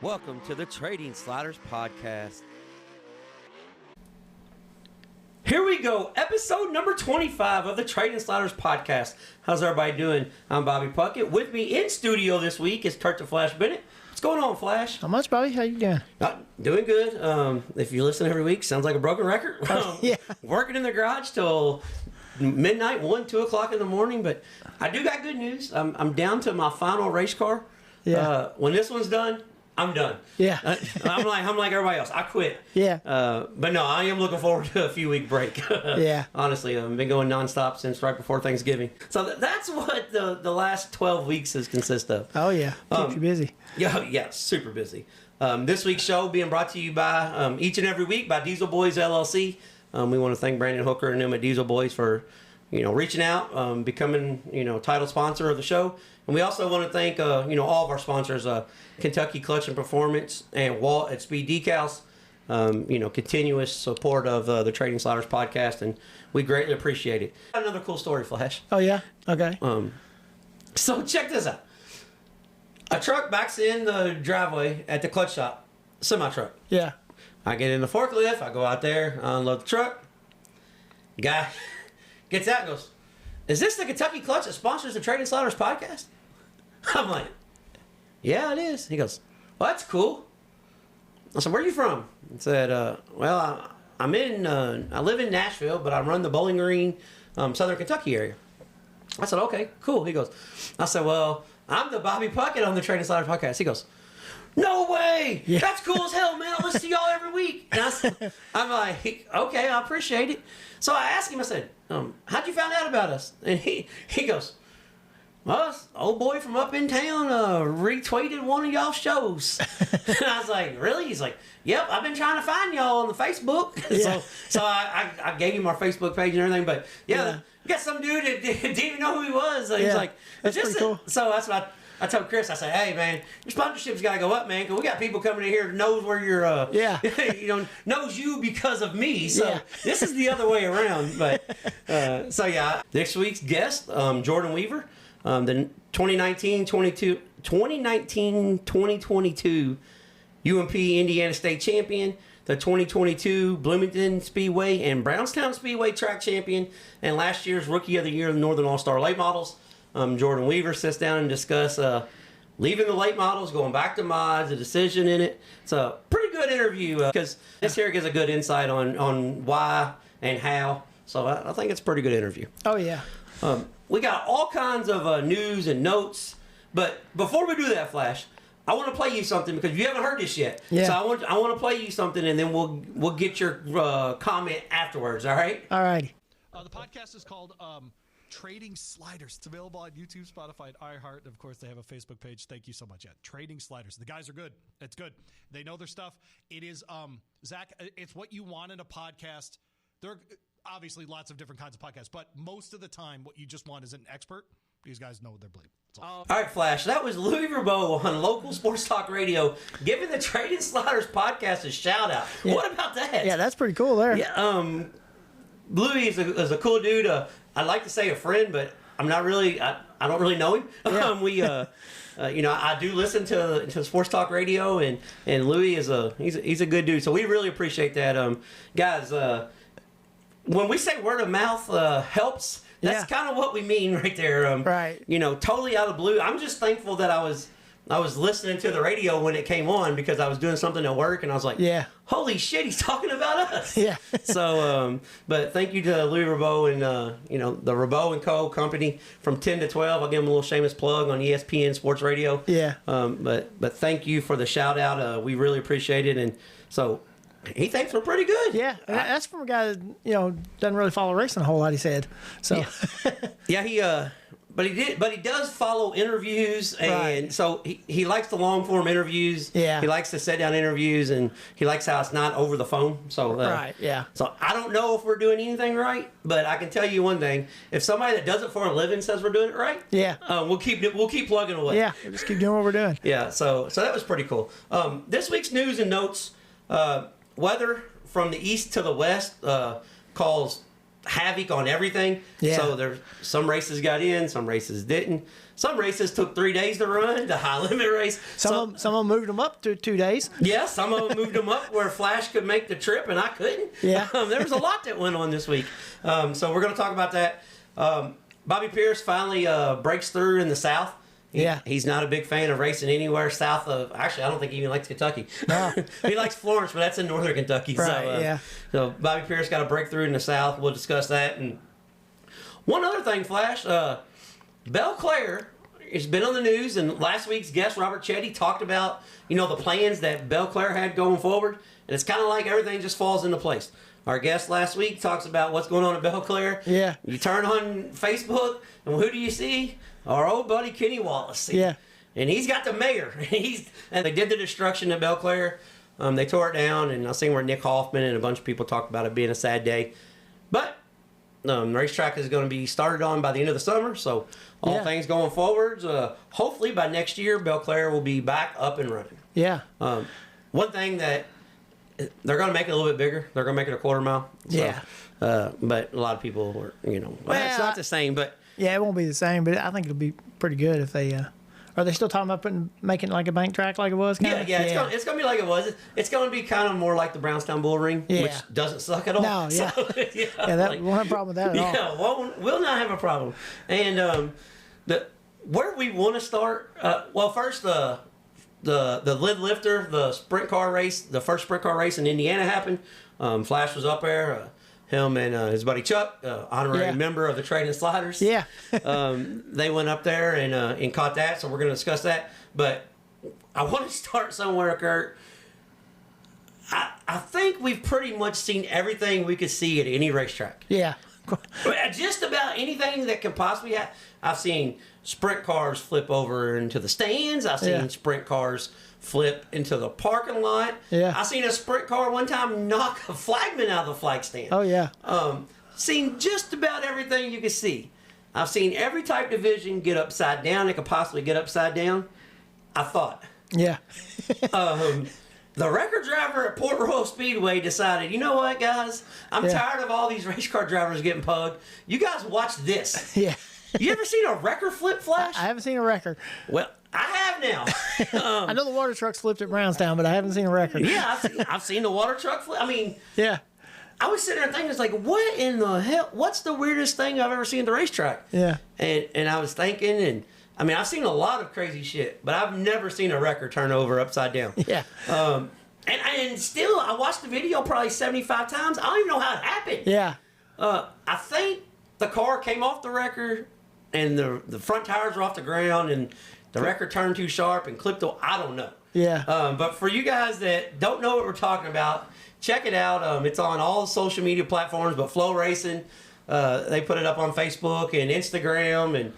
Welcome to the Trading Sliders Podcast. Here we go, episode number 25 of the Trading Sliders Podcast. How's everybody doing? I'm Bobby Puckett. With me in studio this week is Kurt the Flash Bennett. What's going on, Flash? How much, Bobby? How you doing? Doing good. If you listen every week, sounds like a broken record. Yeah. Working in the garage till midnight, 1, 2 o'clock in the morning. But I do got good news. I'm down to my final race car. Yeah. When this one's done, I'm done. Yeah. I'm like everybody else. I quit. Yeah. But no, I am looking forward to a few week break. Yeah. Honestly, I've been going nonstop since right before Thanksgiving. So that's what the last 12 weeks has consist of. Oh, yeah. Keeps you busy. Yeah, super busy. This week's show being brought to you by each and every week by Diesel Boys LLC. We want to thank Brandon Hooker and them at Diesel Boys for reaching out, becoming title sponsor of the show. And we also want to thank all of our sponsors, Kentucky Clutch and Performance and Walt at Speed Decals. Continuous support of the Trading Sliders Podcast, and we greatly appreciate it. Another cool story, Flash. Oh, yeah? Okay. So check this out. A truck backs in the driveway at the clutch shop, semi-truck. Yeah. I get in the forklift, I go out there, unload the truck. Guy gets out and goes, "Is this the Kentucky Clutch that sponsors the Trading Sliders Podcast?" I'm like, "Yeah, it is." He goes, "Well, that's cool." I said, "Where are you from?" He said, "Well, I live in Nashville, but I run the Bowling Green, Southern Kentucky area." I said, "Okay, cool." I said, "Well, I'm the Bobby Puckett on the Trading Sliders Podcast." He goes, "No way! Yeah. That's cool as hell, man. I listen to y'all every week." And I'm like, "Okay, I appreciate it." So I asked him, I said, "How'd you find out about us?" And he goes, "Well, this old boy from up in town retweeted one of y'all's shows." And I was like, "Really?" He's like, "Yep, I've been trying to find y'all on the Facebook." Yeah. So I gave him our Facebook page and everything. But yeah. We got some dude that didn't even know who he was. He's like, that's pretty cool. So that's what I told Chris. I said, "Hey, man, your sponsorship's got to go up, man, because we got people coming in here that knows where you're, knows you because of me. So this is the other way around." But next week's guest, Jordan Wever, the 2019-2022 UMP Indiana State Champion, the 2022 Bloomington Speedway and Brownstown Speedway track champion, and last year's Rookie of the Year in the Northern All-Star Late Models. Jordan Wever sits down and discuss leaving the late models, going back to mods, a decision in it. It's a pretty good interview because this here gives a good insight on why and how. So I think it's a pretty good interview. Oh, yeah. We got all kinds of news and notes, but before we do that, Flash, I want to play you something because you haven't heard this yet. Yeah. So I want to play you something, and then we'll get your comment afterwards. All right? All righty. The podcast is called Trading Sliders. It's available on YouTube, Spotify, and iHeart. And of course, they have a Facebook page. Thank you so much. Yeah, Trading Sliders. The guys are good. It's good. They know their stuff. It is, Zach, it's what you want in a podcast. There are obviously lots of different kinds of podcasts, but most of the time, what you just want is an expert. These guys know what they're bleeding. All right, Flash. That was Louis Verbeau on local sports talk radio, giving the Trading Sliders Podcast a shout out. Yeah. What about that? Yeah, that's pretty cool there. Yeah. Louis is a cool dude. I'd like to say a friend, but I'm not really. I don't really know him. Yeah. I do listen to sports talk radio, and Louis is he's a good dude. So we really appreciate that, guys. When we say word of mouth helps, that's kind of what we mean right there. Right. Totally out of the blue. I'm just thankful that I was listening to the radio when it came on because I was doing something at work and I was like, holy shit, he's talking about us. Yeah. So, but thank you to Louis Verbeau and, the Verbeau & Co. company from 10 to 12. I'll give him a little shameless plug on ESPN Sports Radio. Yeah. But thank you for the shout out. We really appreciate it. And so he thinks we're pretty good. Yeah. And that's from a guy that, doesn't really follow racing a whole lot, he said. So. Yeah, But he does follow interviews, and so he likes the long form interviews. Yeah. He likes the sit down interviews, and he likes how it's not over the phone. So So I don't know if we're doing anything right, but I can tell you one thing: if somebody that does it for a living says we're doing it right, we'll keep plugging away. Yeah, we'll just keep doing what we're doing. Yeah. So that was pretty cool. This week's news and notes: weather from the east to the west calls havoc on everything. Yeah. So some races got in, some races didn't. Some races took 3 days to run, the high limit race. Some of them moved them up to 2 days. Yeah, some of them moved them up where Flash could make the trip and I couldn't. Yeah. There was a lot that went on this week. So we're going to talk about that. Bobby Pierce finally breaks through in the South. He's not a big fan of racing anywhere south of. Actually, I don't think he even likes Kentucky. No. He likes Florence, but that's in northern Kentucky. Right, So Bobby Pierce got a breakthrough in the South. We'll discuss that. And one other thing, Flash, Belclair has been on the news, and last week's guest, Robert Chetty, talked about the plans that Belclair had going forward, and it's kind of like everything just falls into place. Our guest last week talks about what's going on at Belclair. Yeah. You turn on Facebook, and who do you see? Our old buddy Kenny Wallace. Yeah. And he's got the mayor. And they did the destruction at Belclair. They tore it down, and I seen where Nick Hoffman and a bunch of people talked about it being a sad day. But the racetrack is going to be started on by the end of the summer, so all things going forwards. Hopefully by next year, Belclair will be back up and running. Yeah. One thing that they're going to make it a little bit bigger. They're going to make it a quarter mile. So, Yeah. But a lot of people were, it's not the same, but. Yeah, it won't be the same, but I think it'll be pretty good if they. Are they still talking about making it like a bank track like it was? Yeah. It's gonna be like it was. It's gonna be kind of more like the Brownstown Bull Ring, which doesn't suck at all. No, yeah. So, That won't have a problem with that at all. Yeah, we'll not have a problem. And where we want to start. First the lid lifter, the sprint car race, the first sprint car race in Indiana happened. Flash was up there. Him and his buddy Chuck, honorary member of the Trading Sliders. Yeah. They went up there and caught that, so we're going to discuss that. But I want to start somewhere, Kurt. I think we've pretty much seen everything we could see at any racetrack. Yeah. Just about anything that can possibly happen. I've seen sprint cars flip over into the stands. I've seen sprint cars flip into the parking lot. Yeah. I seen a sprint car one time knock a flagman out of the flag stand. Oh, yeah. Seen just about everything you could see. I've seen every type division get upside down it could possibly get upside down. I thought. Yeah. The record driver at Port Royal Speedway decided, you know what, guys? I'm tired of all these race car drivers getting pugged. You guys watch this. Yeah. You ever seen a wrecker flip, Flash? I haven't seen a record. Well, I have now. I know the water trucks flipped at Brownstown, but I haven't seen a record. Yeah, I've seen the water truck flip. I mean, Yeah. I was sitting there thinking, it's like, what in the hell? What's the weirdest thing I've ever seen at the racetrack? Yeah. And I was thinking, and I mean, I've seen a lot of crazy shit, but I've never seen a wrecker turn over upside down. Yeah. And still, I watched the video probably 75 times. I don't even know how it happened. Yeah. I think the car came off the wrecker, and the front tires were off the ground, and the wrecker turned too sharp and clipped the. I don't know. Yeah. But for you guys that don't know what we're talking about, check it out. It's on all social media platforms, but Flow Racing, they put it up on Facebook and Instagram and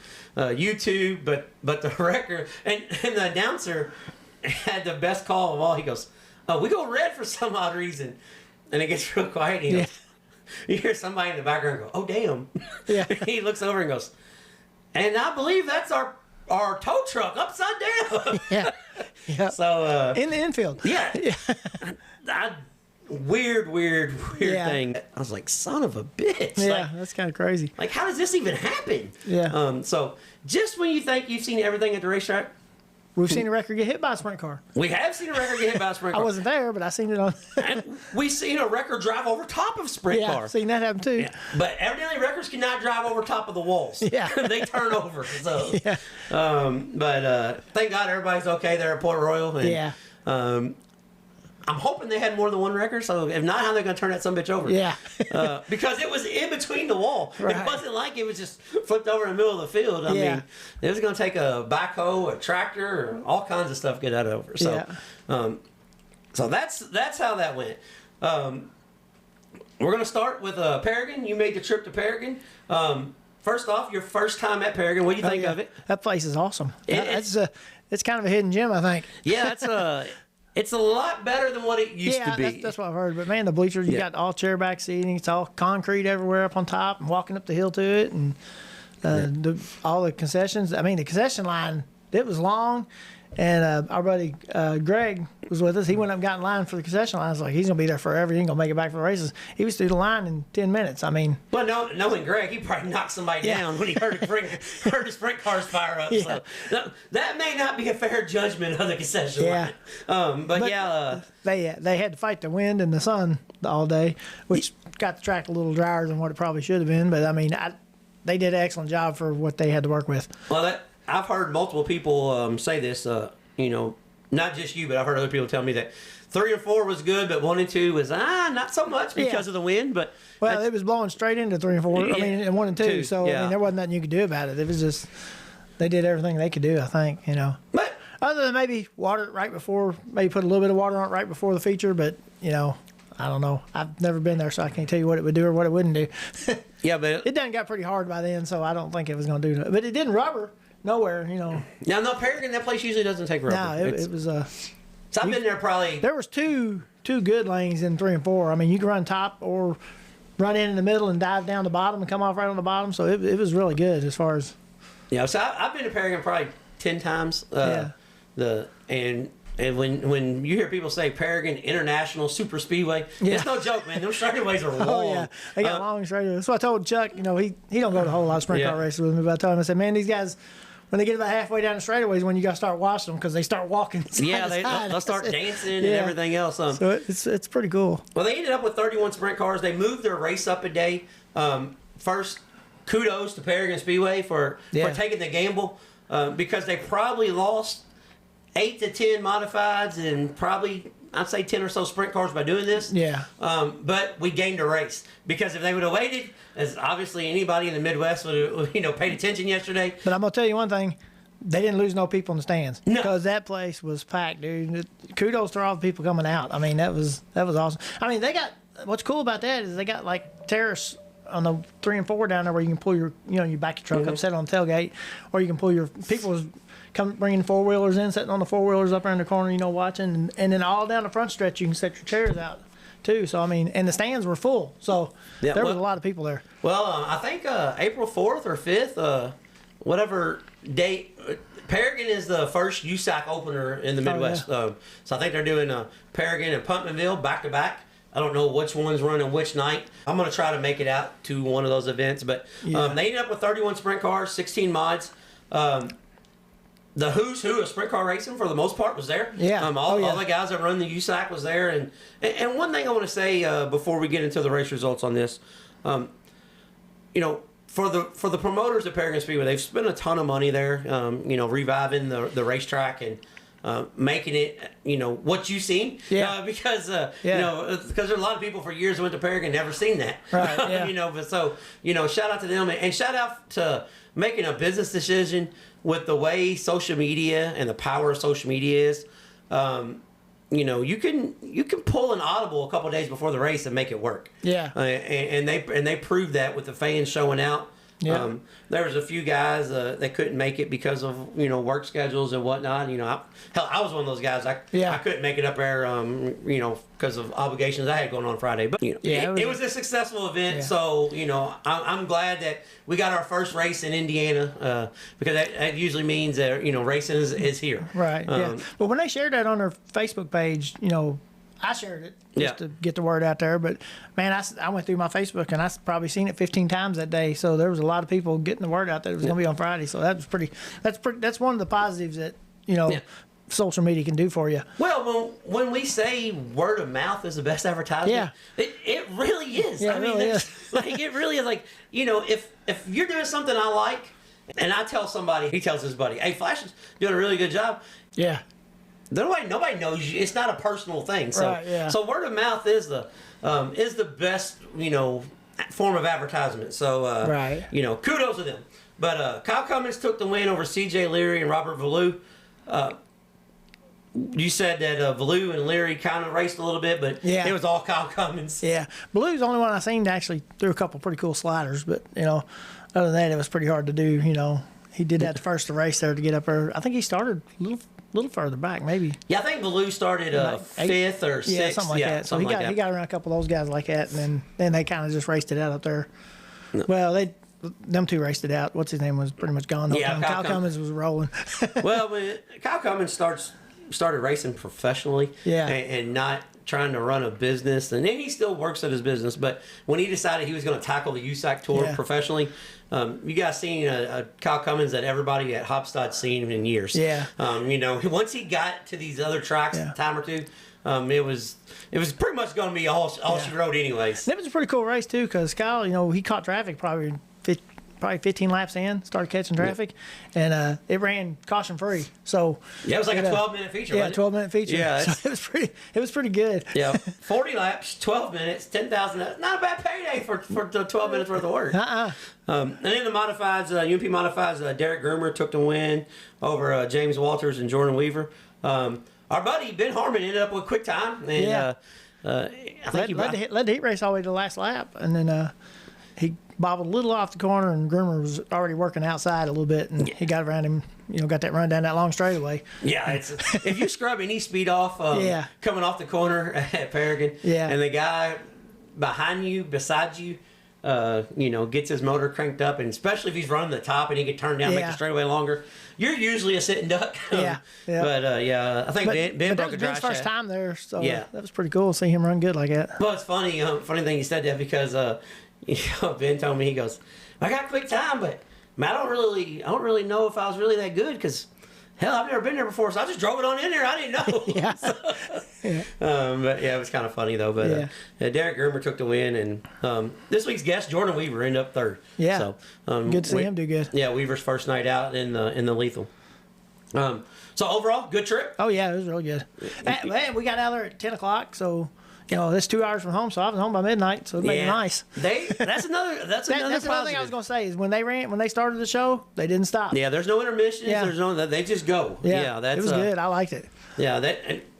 YouTube. But the wrecker and the announcer had the best call of all. He goes, we go red for some odd reason. And it gets real quiet. And he goes, you hear somebody in the background go, oh, damn. Yeah. He looks over and goes, and I believe that's our tow truck upside down. Yeah. Yeah. So In the infield. yeah, weird thing. I was like, son of a bitch. Yeah, that's kind of crazy. Like, how does this even happen? Yeah. So just when you think you've seen everything at the racetrack, We've seen a record get hit by a sprint car. we have seen a record get hit by a sprint I car. wasn't there, but I seen it on. And we've seen a record drive over top of sprint Yeah, car. seen that happen too. Yeah. But evidently records cannot drive over top of the walls. Yeah. They turn over. So Yeah. but thank God everybody's okay there at Port Royal. And, Yeah. I'm hoping they had more than one record, so if not, how are they going to turn that son of a bitch over? Yeah. Because it was in between the wall. Right. It wasn't like it was just flipped over in the middle of the field. I Yeah. mean, it was going to take a backhoe, a tractor, or all kinds of stuff to get that over. So, so that's how that went. We're going to start with Paragon. You made the trip to Paragon. First off, your first time at Paragon. What do you think of it? That place is awesome. It's It's kind of a hidden gem, I think. Yeah, it's a lot better than what it used to be. That's what I've heard. But man, the bleachers, you got all chairback seating. It's all concrete everywhere up on top, and walking up the hill to it, and all the concessions. I mean, the concession line, it was long, And our buddy Greg was with us. He went up and got in line for the concession line. I was like, he's going to be there forever. He ain't going to make it back for the races. He was through the line in 10 minutes. I mean. Well, knowing Greg, he probably knocked somebody down when he heard the sprint cars fire up. Yeah. So that may not be a fair judgment of the concession line. But yeah. They had to fight the wind and the sun all day, which got the track a little drier than what it probably should have been. But, I mean, they did an excellent job for what they had to work with. Well, I've heard multiple people say this, not just you, but I've heard other people tell me that 3 and 4 was good, but 1 and 2 was not so much because of the wind. But it was blowing straight into 3 and 4. I mean, and 1 and 2. So I mean, there wasn't nothing you could do about it. It was just they did everything they could do. I think But other than maybe water right before, maybe put a little bit of water on it right before the feature. But I don't know. I've never been there, so I can't tell you what it would do or what it wouldn't do. Yeah, but it done got pretty hard by then, so I don't think it was going to do that. But it didn't rubber. Nowhere, Now, no, Paragon, that place usually doesn't take rubber. No, it was So I've been there probably. There was two good lanes in 3 and 4. I mean, you could run top or run in the middle and dive down the bottom and come off right on the bottom. So it was really good as far as. Yeah, so I've been to Paragon probably 10 times. And when you hear people say Paragon International Super Speedway, it's no joke, man. Those straightaways are long. Oh yeah, they got long straightaways. So I told Chuck, he don't go to a whole lot of sprint car races with me, but I told him, I said, man, these guys. When they get about halfway down the straightaways, when you got to start watching them because they start walking. They'll start dancing and everything else. So it's pretty cool. Well, they ended up with 31 sprint cars. They moved their race up a day. First, kudos to Paragon Speedway for taking the gamble because they probably lost 8 to 10 modifieds and probably, I'd say 10 or so sprint cars by doing this. Yeah. But we gained a race because if they would have waited, as obviously anybody in the Midwest would have, paid attention yesterday. But I'm gonna tell you one thing: they didn't lose no people in the stands because No. that place was packed, dude. Kudos to all the people coming out. I mean, that was awesome. I mean, they got what's cool about that is they got like terrace on the 3 and 4 down there where you can pull your you back your truck up, set it on the tailgate, or you can pull your people. Come bringing 4-wheelers in, sitting on the 4-wheelers up around the corner, watching, and then all down the front stretch you can set your chairs out too. So I mean, and the stands were full, so there was a lot of people there. Well, I think April 4th or 5th, whatever date. Paragon is the first USAC opener in the Midwest, so I think they're doing Paragon and Puntmanville back to back. I don't know which one's running which night. I'm going to try to make it out to one of those events, but they ended up with 31 sprint cars, 16 mods. The who's who of sprint car racing for the most part was there. Yeah. All the guys that run the USAC was there. And one thing I want to say before we get into the race results on this, for the promoters at Paragon Speedway, they've spent a ton of money there, reviving the racetrack and making it, what you've seen. Yeah. Because there's a lot of people for years who went to Paragon never seen that. Right. Yeah. But so, shout out to them and shout out to making a business decision with the way social media and the power of social media is. You can pull an audible a couple of days before the race and make it work. Yeah. And they proved that with the fans showing out. Yeah. There was a few guys that couldn't make it because of work schedules and whatnot. I was one of those guys. I couldn't make it up there. Because of obligations I had going on Friday. But it was a successful event. Yeah. So I'm glad that we got our first race in Indiana because that usually means that racing is here. Right. Yeah. But when they shared that on their Facebook page, I shared it just to get the word out there. But man, I went through my Facebook and I probably seen it 15 times that day. So there was a lot of people getting the word out that it was going to be on Friday. So that was pretty. That's one of the positives that social media can do for you. Well, when we say word of mouth is the best advertisement, it really is. Yeah, it really is. Like if you're doing something I like, and I tell somebody, he tells his buddy, "Hey, Flash is doing a really good job." Yeah. Nobody knows you. It's not a personal thing. So, so word of mouth is the best form of advertisement. So kudos to them. But Kyle Cummins took the win over C.J. Leary and Robert Valou. You said that Valou and Leary kind of raced a little bit, but it was all Kyle Cummins. Yeah, Valou's the only one I seen to actually threw a couple pretty cool sliders, but other than that, it was pretty hard to do. He did that first race there to get up there. I think he started a little further back, maybe. Yeah, I think Valou started 5th or 6th. Yeah, something like that. So he got around a couple of those guys like that, and then they kind of just raced it out up there. No. Well, them two raced it out. What's his name was pretty much gone. The whole time. Kyle Cummins was rolling. Well, when Kyle Cummins started racing professionally, and not trying to run a business, and then he still works at his business. But when he decided he was going to tackle the USAC Tour professionally, you guys seen a Kyle Cummins that everybody at Hopstad's seen in years. Yeah. You know, once he got to these other tracks a time or two, it was pretty much going to be all she wrote anyways. It was a pretty cool race too, because Kyle, you know, he caught traffic probably 15 laps in, started catching traffic, and it ran caution free. So it was like a 12-minute feature. Yeah, 12-minute feature. Yeah, so it was pretty good. Yeah, 40 laps, 12 minutes, 10,000. Not a bad payday for the 12 minutes worth of work. And then the modifieds, UMP modifieds, Derek Groomer took the win over James Walters and Jordan Wever. Our buddy Ben Harmon ended up with quick time, and I think led the heat race all the way to the last lap, and then he bobbled a little off the corner, and Groomer was already working outside a little bit, and he got around him, you know, got that run down that long straightaway. Yeah, if you scrub any speed off coming off the corner at Paragon, and the guy behind you, beside you, you know, gets his motor cranked up, and especially if he's running the top and he can turn down, make the straightaway longer, you're usually a sitting duck. But I think Ben broke a dry Ben's first time there, so that was pretty cool to see him run good like that. Well, it's funny. Funny thing you said that, because you know, Ben told me, he goes, I got quick time, but man, I don't really know if I was really that good, because hell, I've never been there before, so I just drove it on in there. I didn't know. But yeah, it was kind of funny though. But Derek Groomer took the win, and this week's guest Jordan Wever ended up third. Yeah, so good to see him do good. Yeah, Weaver's first night out in the lethal. So overall, good trip. Oh yeah, it was really good. Man, we got out there at 10 o'clock, so. You know, that's 2 hours from home, so I was home by midnight, so it made it nice. That's another thing I was going to say is when they started the show, they didn't stop. Yeah, there's no intermissions. Yeah. There's no, they just go. Yeah, it was good. I liked it. Yeah,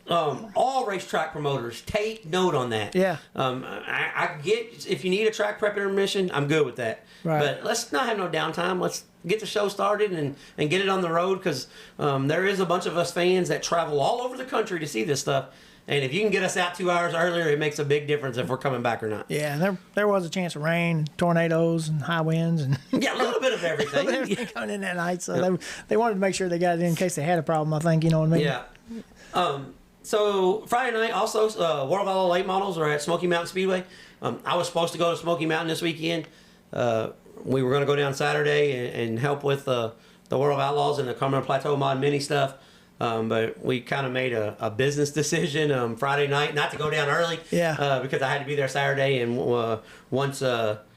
all racetrack promoters take note on that. Yeah. I get, if you need a track prep intermission, I'm good with that. Right. But let's not have no downtime. Let's get the show started and get it on the road, because there is a bunch of us fans that travel all over the country to see this stuff. And if you can get us out 2 hours earlier, it makes a big difference if we're coming back or not. Yeah, there was a chance of rain, tornadoes, and high winds, and a little bit of everything. Everything coming in that night, so they wanted to make sure they got it in case they had a problem. I think, you know what I mean? Yeah. So Friday night, also World of Outlaw late models are at Smoky Mountain Speedway. I was supposed to go to Smoky Mountain this weekend. We were going to go down Saturday and help with the World of Outlaws and the Cumberland Plateau Mod Mini stuff. But we kind of made a business decision Friday night not to go down early. Because I had to be there Saturday, and once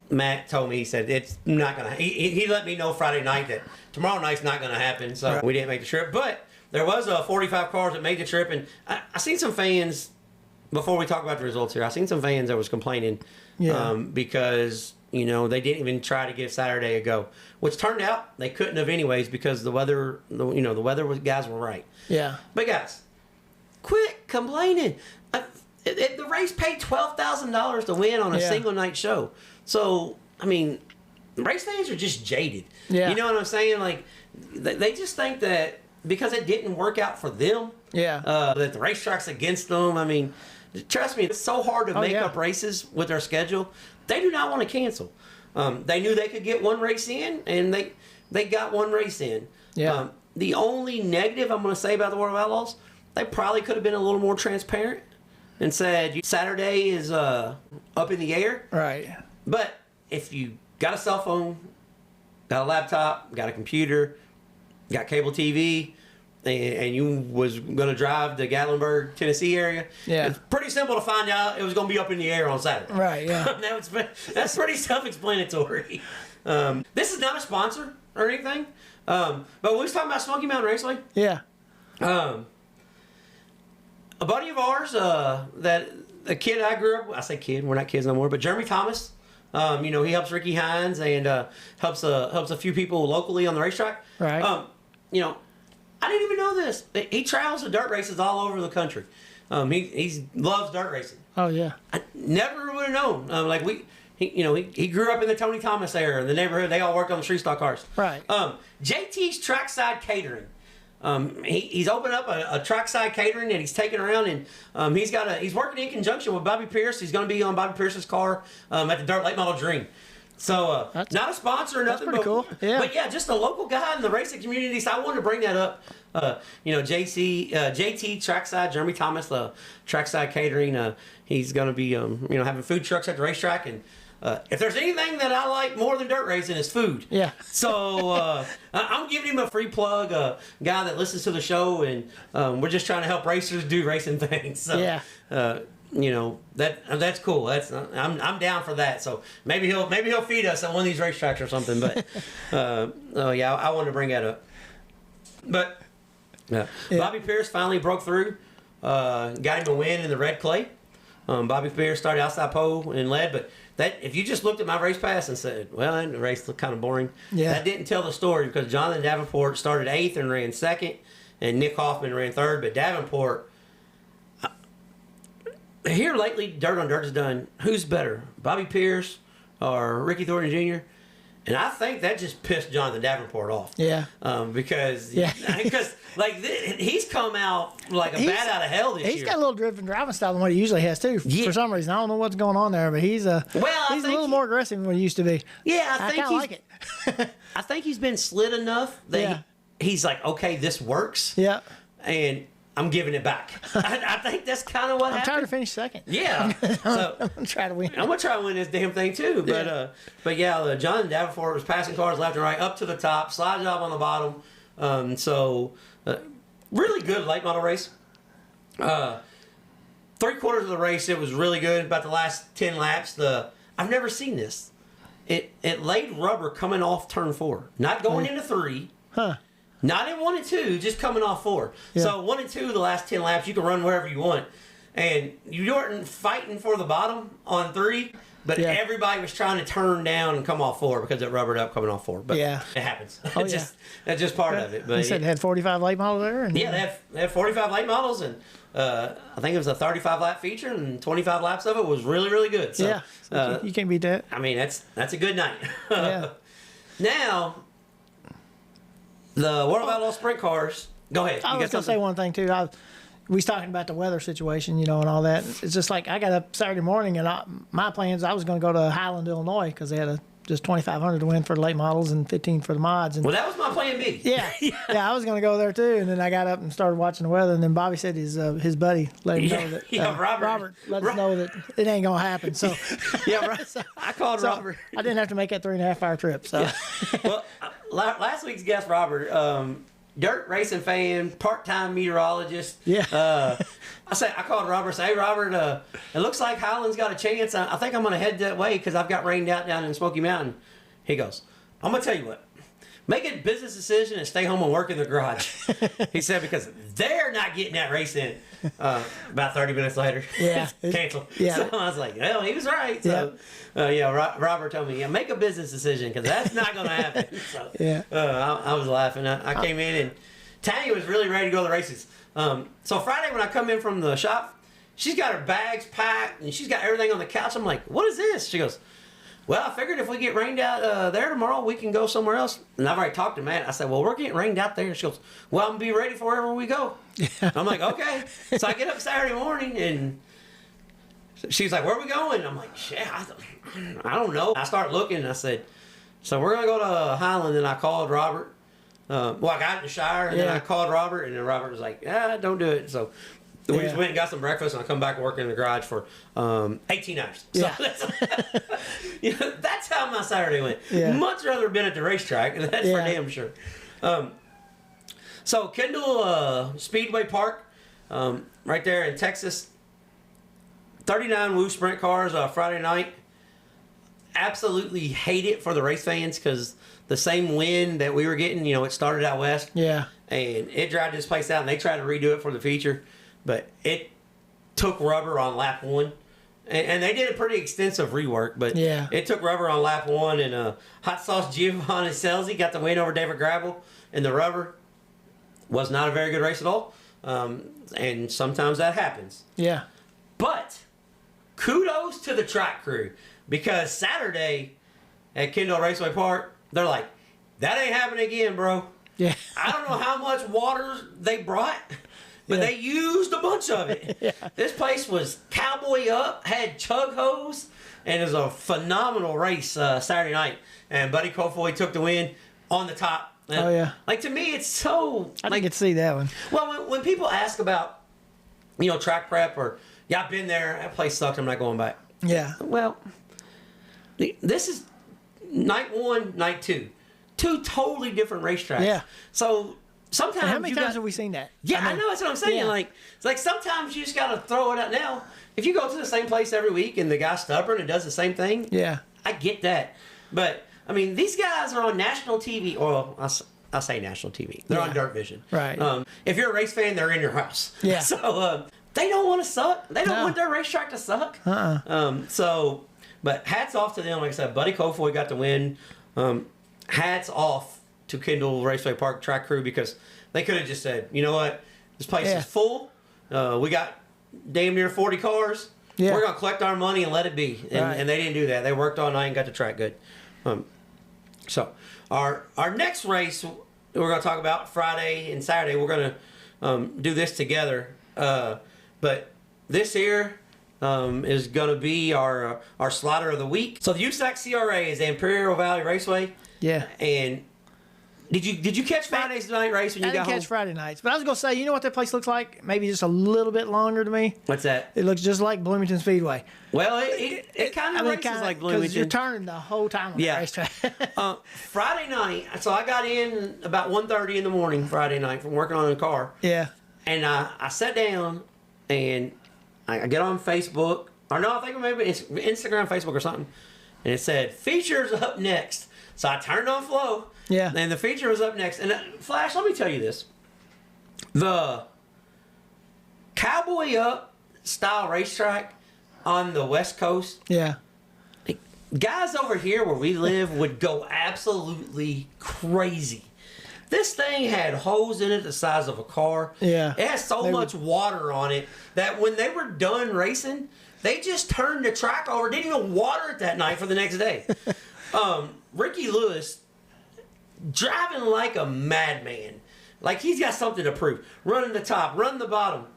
Matt told me, he said it's not gonna. He let me know Friday night that tomorrow night's not gonna happen, so we didn't make the trip. But there was 45 cars that made the trip, and I seen some fans before we talk about the results here. I seen some fans that was complaining because, you know, they didn't even try to give Saturday a go, which turned out they couldn't have anyways, because the weather, guys were right. Yeah. But guys, quit complaining. The race paid $12,000 to win on a single night show. So, I mean, race fans are just jaded. Yeah. You know what I'm saying? Like, they just think that because it didn't work out for them, that the racetrack's against them. I mean, trust me, it's so hard to make up races with their schedule. They do not want to cancel. They knew they could get one race in, and they got one race in. Yeah. The only negative I'm going to say about the World of Outlaws, they probably could have been a little more transparent and said Saturday is up in the air. Right. But if you got a cell phone, got a laptop, got a computer, got cable TV, and you was going to drive to Gatlinburg, Tennessee area, it's pretty simple to find out it was going to be up in the air on Saturday. Right, yeah. That's pretty self-explanatory. This is not a sponsor or anything, but we was talking about Smoky Mountain Raceway. Yeah. A buddy of ours, that a kid I grew up with, I say kid, we're not kids no more, but Jeremy Thomas, he helps Ricky Hines and helps a few people locally on the racetrack. Right. I didn't even know this. He travels to dirt races all over the country. He loves dirt racing. Oh yeah. I never would have known. He grew up in the Tony Thomas era in the neighborhood. They all worked on the street stock cars. Right. JT's Trackside Catering. He's opened up a trackside catering that he's taking around, and he's working in conjunction with Bobby Pierce. He's going to be on Bobby Pierce's car at the Dirt Late Model Dream. So not a sponsor or nothing. pretty cool. Yeah. But yeah, just a local guy in the racing community. So I wanted to bring that up. JT Trackside, Jeremy Thomas, Trackside Catering. He's going to be having food trucks at the racetrack. And if there's anything that I like more than dirt racing, it's food. Yeah. So I'm giving him a free plug. A guy that listens to the show, and we're just trying to help racers do racing things. So, Yeah. That's cool. I'm down for that. So maybe he'll feed us at one of these racetracks or something. But I wanted to bring that up. But Bobby Pierce finally broke through. Got him a win in the red clay. Bobby Pierce started outside pole and led, but that if you just looked at my race pass and said, well, the race looked kind of boring, that didn't tell the story, because Jonathan Davenport started 8th and ran 2nd, and Nick Hoffman ran 3rd. But Davenport, here lately, Dirt on Dirt has done, who's better, Bobby Pierce or Ricky Thornton Jr.? And I think that just pissed Jonathan Davenport off. Yeah. Because he's come out like a bat out of hell this year. He's got a little different driving style than what he usually has too. Yeah. For some reason, I don't know what's going on there, but he's a little more aggressive than what he used to be. Yeah, I kind of like it. I think he's been slid enough that he's like, okay, this works. Yeah. And I'm giving it back. I think that's kind of what happened. I'm trying to finish second. Yeah. So I'm gonna try to win. I'm gonna try to win this damn thing too. But Jonathan Davenport was passing cars left and right up to the top, slide job on the bottom. Really good late model race. 3/4 of the race, it was really good. About the last 10 laps, I've never seen this. It laid rubber coming off turn 4, not going into 3. Huh. Not in 1 and 2, just coming off 4. Yeah. So 1 and 2, the last 10 laps, you can run wherever you want. And you weren't fighting for the bottom on 3, but everybody was trying to turn down and come off 4 because it rubbered up coming off 4. But it happens. That's just part of it. But you said they had 45 late models there? And they had 45 late models, and I think it was a 35-lap feature, and 25 laps of it was really, really good. So, you can't beat that. I mean, that's a good night. Yeah. Now, the World of Outlaw Sprint Cars. Go ahead. I was going to say one thing, too. We was talking about the weather situation, and all that. It's just like I got up Saturday morning, and my plans, I was going to go to Highland, Illinois, because they had just 2,500 to win for the late models and 15 for the mods. And well, that was my plan B. Yeah, I was going to go there, too. And then I got up and started watching the weather, and then Bobby said his buddy let him know that Robert let us know that it ain't going to happen. So, I called Robert. I didn't have to make that 3.5-hour trip. So, well, last week's guest, Robert, dirt racing fan, part-time meteorologist. Yeah. I called Robert and said, hey, Robert, it looks like Highland's got a chance. I think I'm going to head that way because I've got rained out down in Smoky Mountain. He goes, I'm going to tell you what. Make a business decision and stay home and work in the garage. He said, because they're not getting that race in. About 30 minutes later, canceled. Yeah. So I was like, well, he was right. So, Robert told me, make a business decision because that's not going to happen. So, I was laughing. I came in and Tanya was really ready to go to the races. So Friday when I come in from the shop, she's got her bags packed and she's got everything on the couch. I'm like, what is this? She goes, well, I figured if we get rained out there tomorrow, we can go somewhere else. And I've already talked to Matt. I said, well, we're getting rained out there. She goes, well, I'm going to be ready for wherever we go. I'm like, okay. So I get up Saturday morning and she's like, where are we going? I'm like, shit, I don't know. I start looking and I said, so we're going to go to Highland. And I called Robert. I got in the Shire and then I called Robert. And then Robert was like, don't do it. So we just went and got some breakfast, and I come back and work in the garage for 18 hours. So that's how my Saturday went. Yeah. Much rather have been at the racetrack, that's for damn sure. So Kendall Speedway Park, right there in Texas, 39 Woo Sprint cars Friday night. Absolutely hate it for the race fans because the same wind that we were getting, it started out west. Yeah. And it dried this place out, and they tried to redo it for the feature. But it took rubber on lap 1. And they did a pretty extensive rework. But it took rubber on lap 1. And Hot Sauce Giovanni Selzy got the win over David Gravel. And the rubber was not a very good race at all. And sometimes that happens. Yeah. But kudos to the track crew. Because Saturday at Kendall Raceway Park, they're like, that ain't happening again, bro. Yeah. I don't know how much water they brought. But they used a bunch of it. This place was cowboy up, had chug hose. And it was a phenomenal race Saturday night. And Buddy Kofoid took the win on the top. And, Oh, yeah. Like, to me, it's so... I didn't get to see that one. Well, when people ask about, track prep or, yeah, I've been there, that place sucked, I'm not going back. Yeah. Well, this is night 1, night 2. 2 totally different racetracks. Yeah. So sometimes And how many times have we seen that? Yeah, I know, that's what I'm saying. Yeah. Like, it's like sometimes you just gotta throw it out now. If you go to the same place every week and the guy's stubborn and does the same thing, Yeah. I get that. But I mean, these guys are on national TV. Or I'll say national TV. They're on Yeah. Dirt Vision. Right. If you're a race fan, they're in your house. Yeah. So they don't want to suck. They don't No. want their racetrack to suck. But hats off to them. Like I said, Buddy Kofoid got the win. Hats off to Kendall Raceway Park track crew, because they could have just said, you know what, this place Yeah. is full. We got damn near 40 cars. Yeah. We're gonna collect our money and let it be. And, Right. and they didn't do that. They worked all night and got the track good. So our next race we're gonna talk about Friday and Saturday. We're gonna do this together. But this here is gonna be our slaughter of the week. So the USAC CRA is the Imperial Valley Raceway. Yeah. And did you catch Friday's night race when you I got didn't home? catch Friday nights, but I was gonna say, you know what that place looks like? Maybe just a little bit longer to me. What's that? It looks just like Bloomington Speedway. Well, it kind of races like because you're Bloomington. turning the whole time on Yeah. the racetrack. Friday night, so I got in about 1:30 in the morning Friday night from working on a car. Yeah. And I sat down and I get on Facebook. Or no, I think maybe it's Instagram, Facebook or something. And it said, features up next. So I turned on Flow. Yeah. And the feature was up next. And Flash, let me tell you this. The Cowboy Up style racetrack on the West Coast, Yeah. guys over here where we live would go absolutely crazy. This thing had holes in it the size of a car. Yeah. It has so much water on it that when they were done racing, they just turned the track over, didn't even water it that night for the next day. Ricky Lewis, driving like a madman. Like he's got something to prove. Running the top, running the bottom.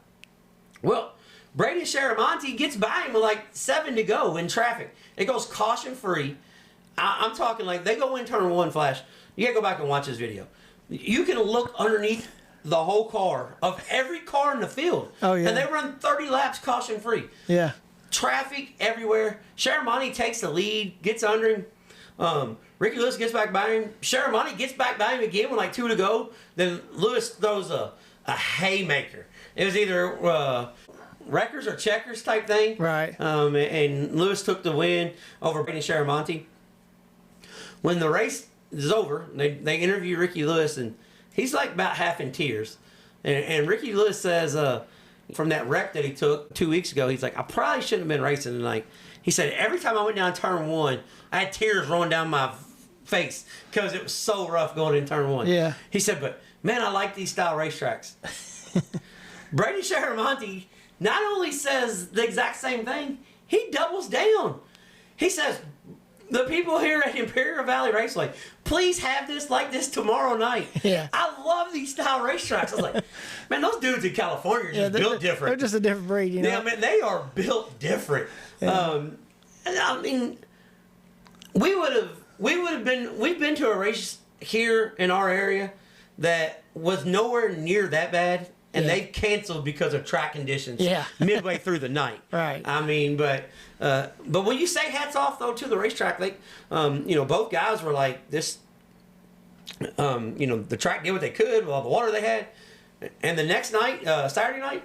Well, Brady Sharamonte gets by him with like 7 to go in traffic. It goes caution free. I'm talking like they go in turn 1, Flash. You gotta go back and watch this video. You can look underneath the whole car of every car in the field. Oh, yeah. And they run 30 laps caution free. Yeah. Traffic everywhere. Sharamonte takes the lead, gets under him. Ricky Lewis gets back by him. Sharamonte gets back by him again with like 2 to go. Then Lewis throws a haymaker. It was either wreckers or checkers type thing. Right. And Lewis took the win over Brady Sharamonte. When the race is over, they interview Ricky Lewis, and he's like about half in tears. And Ricky Lewis says, from that wreck that he took 2 weeks ago, he's like, I probably shouldn't have been racing tonight. He said, every time I went down turn 1, I had tears rolling down my face because it was so rough going in turn 1. Yeah. He said, but man, I like these style racetracks. Brady Sharamonte not only says the exact same thing, he doubles down. He says, the people here at Imperial Valley Raceway, please have this like this tomorrow night. Yeah. I love these style racetracks. I was like, man, those dudes in California are just built different. They're just a different breed, you know? Yeah, I mean, they are built different. Yeah. And I mean, we've been to a race here in our area that was nowhere near that bad, and Yeah. they canceled because of track conditions Yeah. midway through the night. Right. I mean, but when you say hats off though to the racetrack, they, both guys were like this. The track did what they could with all the water they had, and the next night, Saturday night,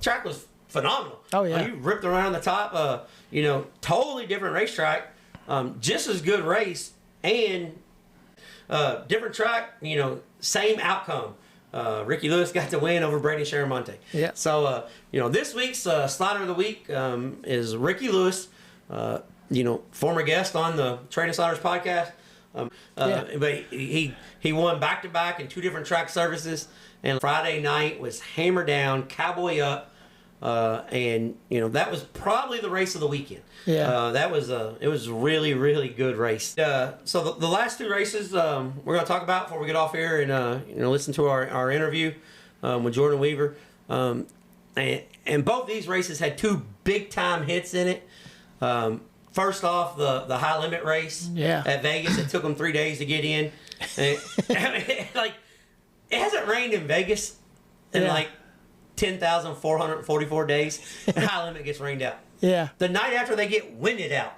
track was phenomenal. Oh, yeah. You ripped around the top. Totally different racetrack, just as good race, and different track. Same outcome. Ricky Lewis got the win over Brady Sharamonte. Yeah. So this week's slaughter of the week is Ricky Lewis. Former guest on the Trading Slaughters podcast. But he won back-to-back in 2 different track services, and Friday night was hammer down, Cowboy Up, and that was probably the race of the weekend. Yeah. It was a really, really good race. So the last 2 races we're going to talk about before we get off here and listen to our interview with Jordan Wever, and both these races had 2 big time hits in it. first off, the high limit race at Vegas, it took them 3 days to get in. And, I mean, like, it hasn't rained in Vegas in like 10,444 days. And high limit gets rained out. Yeah. The night after, they get winded out.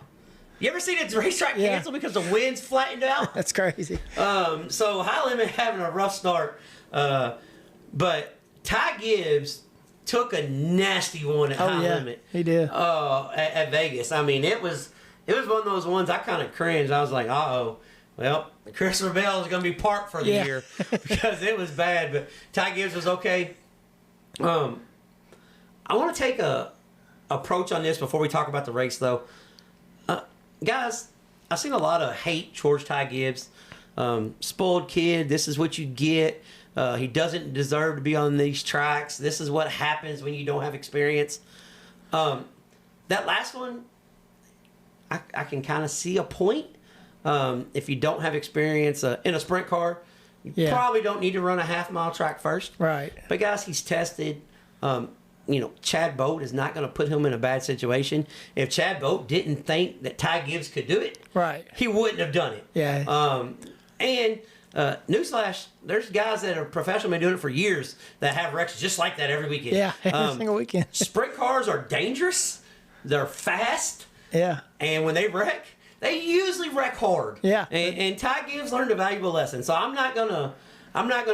You ever seen a racetrack cancel because the wind's flattened out? That's crazy. So high limit having a rough start. But Ty Gibbs took a nasty one at high limit. He did. At Vegas. I mean, it was one of those ones I kind of cringed. I was like, uh-oh. Well, Christopher Bell is going to be parked for the year because it was bad. But Ty Gibbs was okay. I want to take a approach on this before we talk about the race, though. Guys, I've seen a lot of hate towards Ty Gibbs. Spoiled kid. This is what you get. He doesn't deserve to be on these tracks. This is what happens when you don't have experience. That last one, I can kind of see a point. If you don't have experience in a sprint car, you probably don't need to run a half-mile track first. Right. But guys, he's tested. Chad Boat is not going to put him in a bad situation. If Chad Boat didn't think that Ty Gibbs could do it, he wouldn't have done it. Yeah. Newsflash, there's guys that are professionally doing it for years that have wrecks just like that every weekend. Yeah, every single weekend. Sprint cars are dangerous. They're fast. Yeah. And when they wreck, they usually wreck hard. Yeah. And Ty Gibbs learned a valuable lesson. So I'm not gonna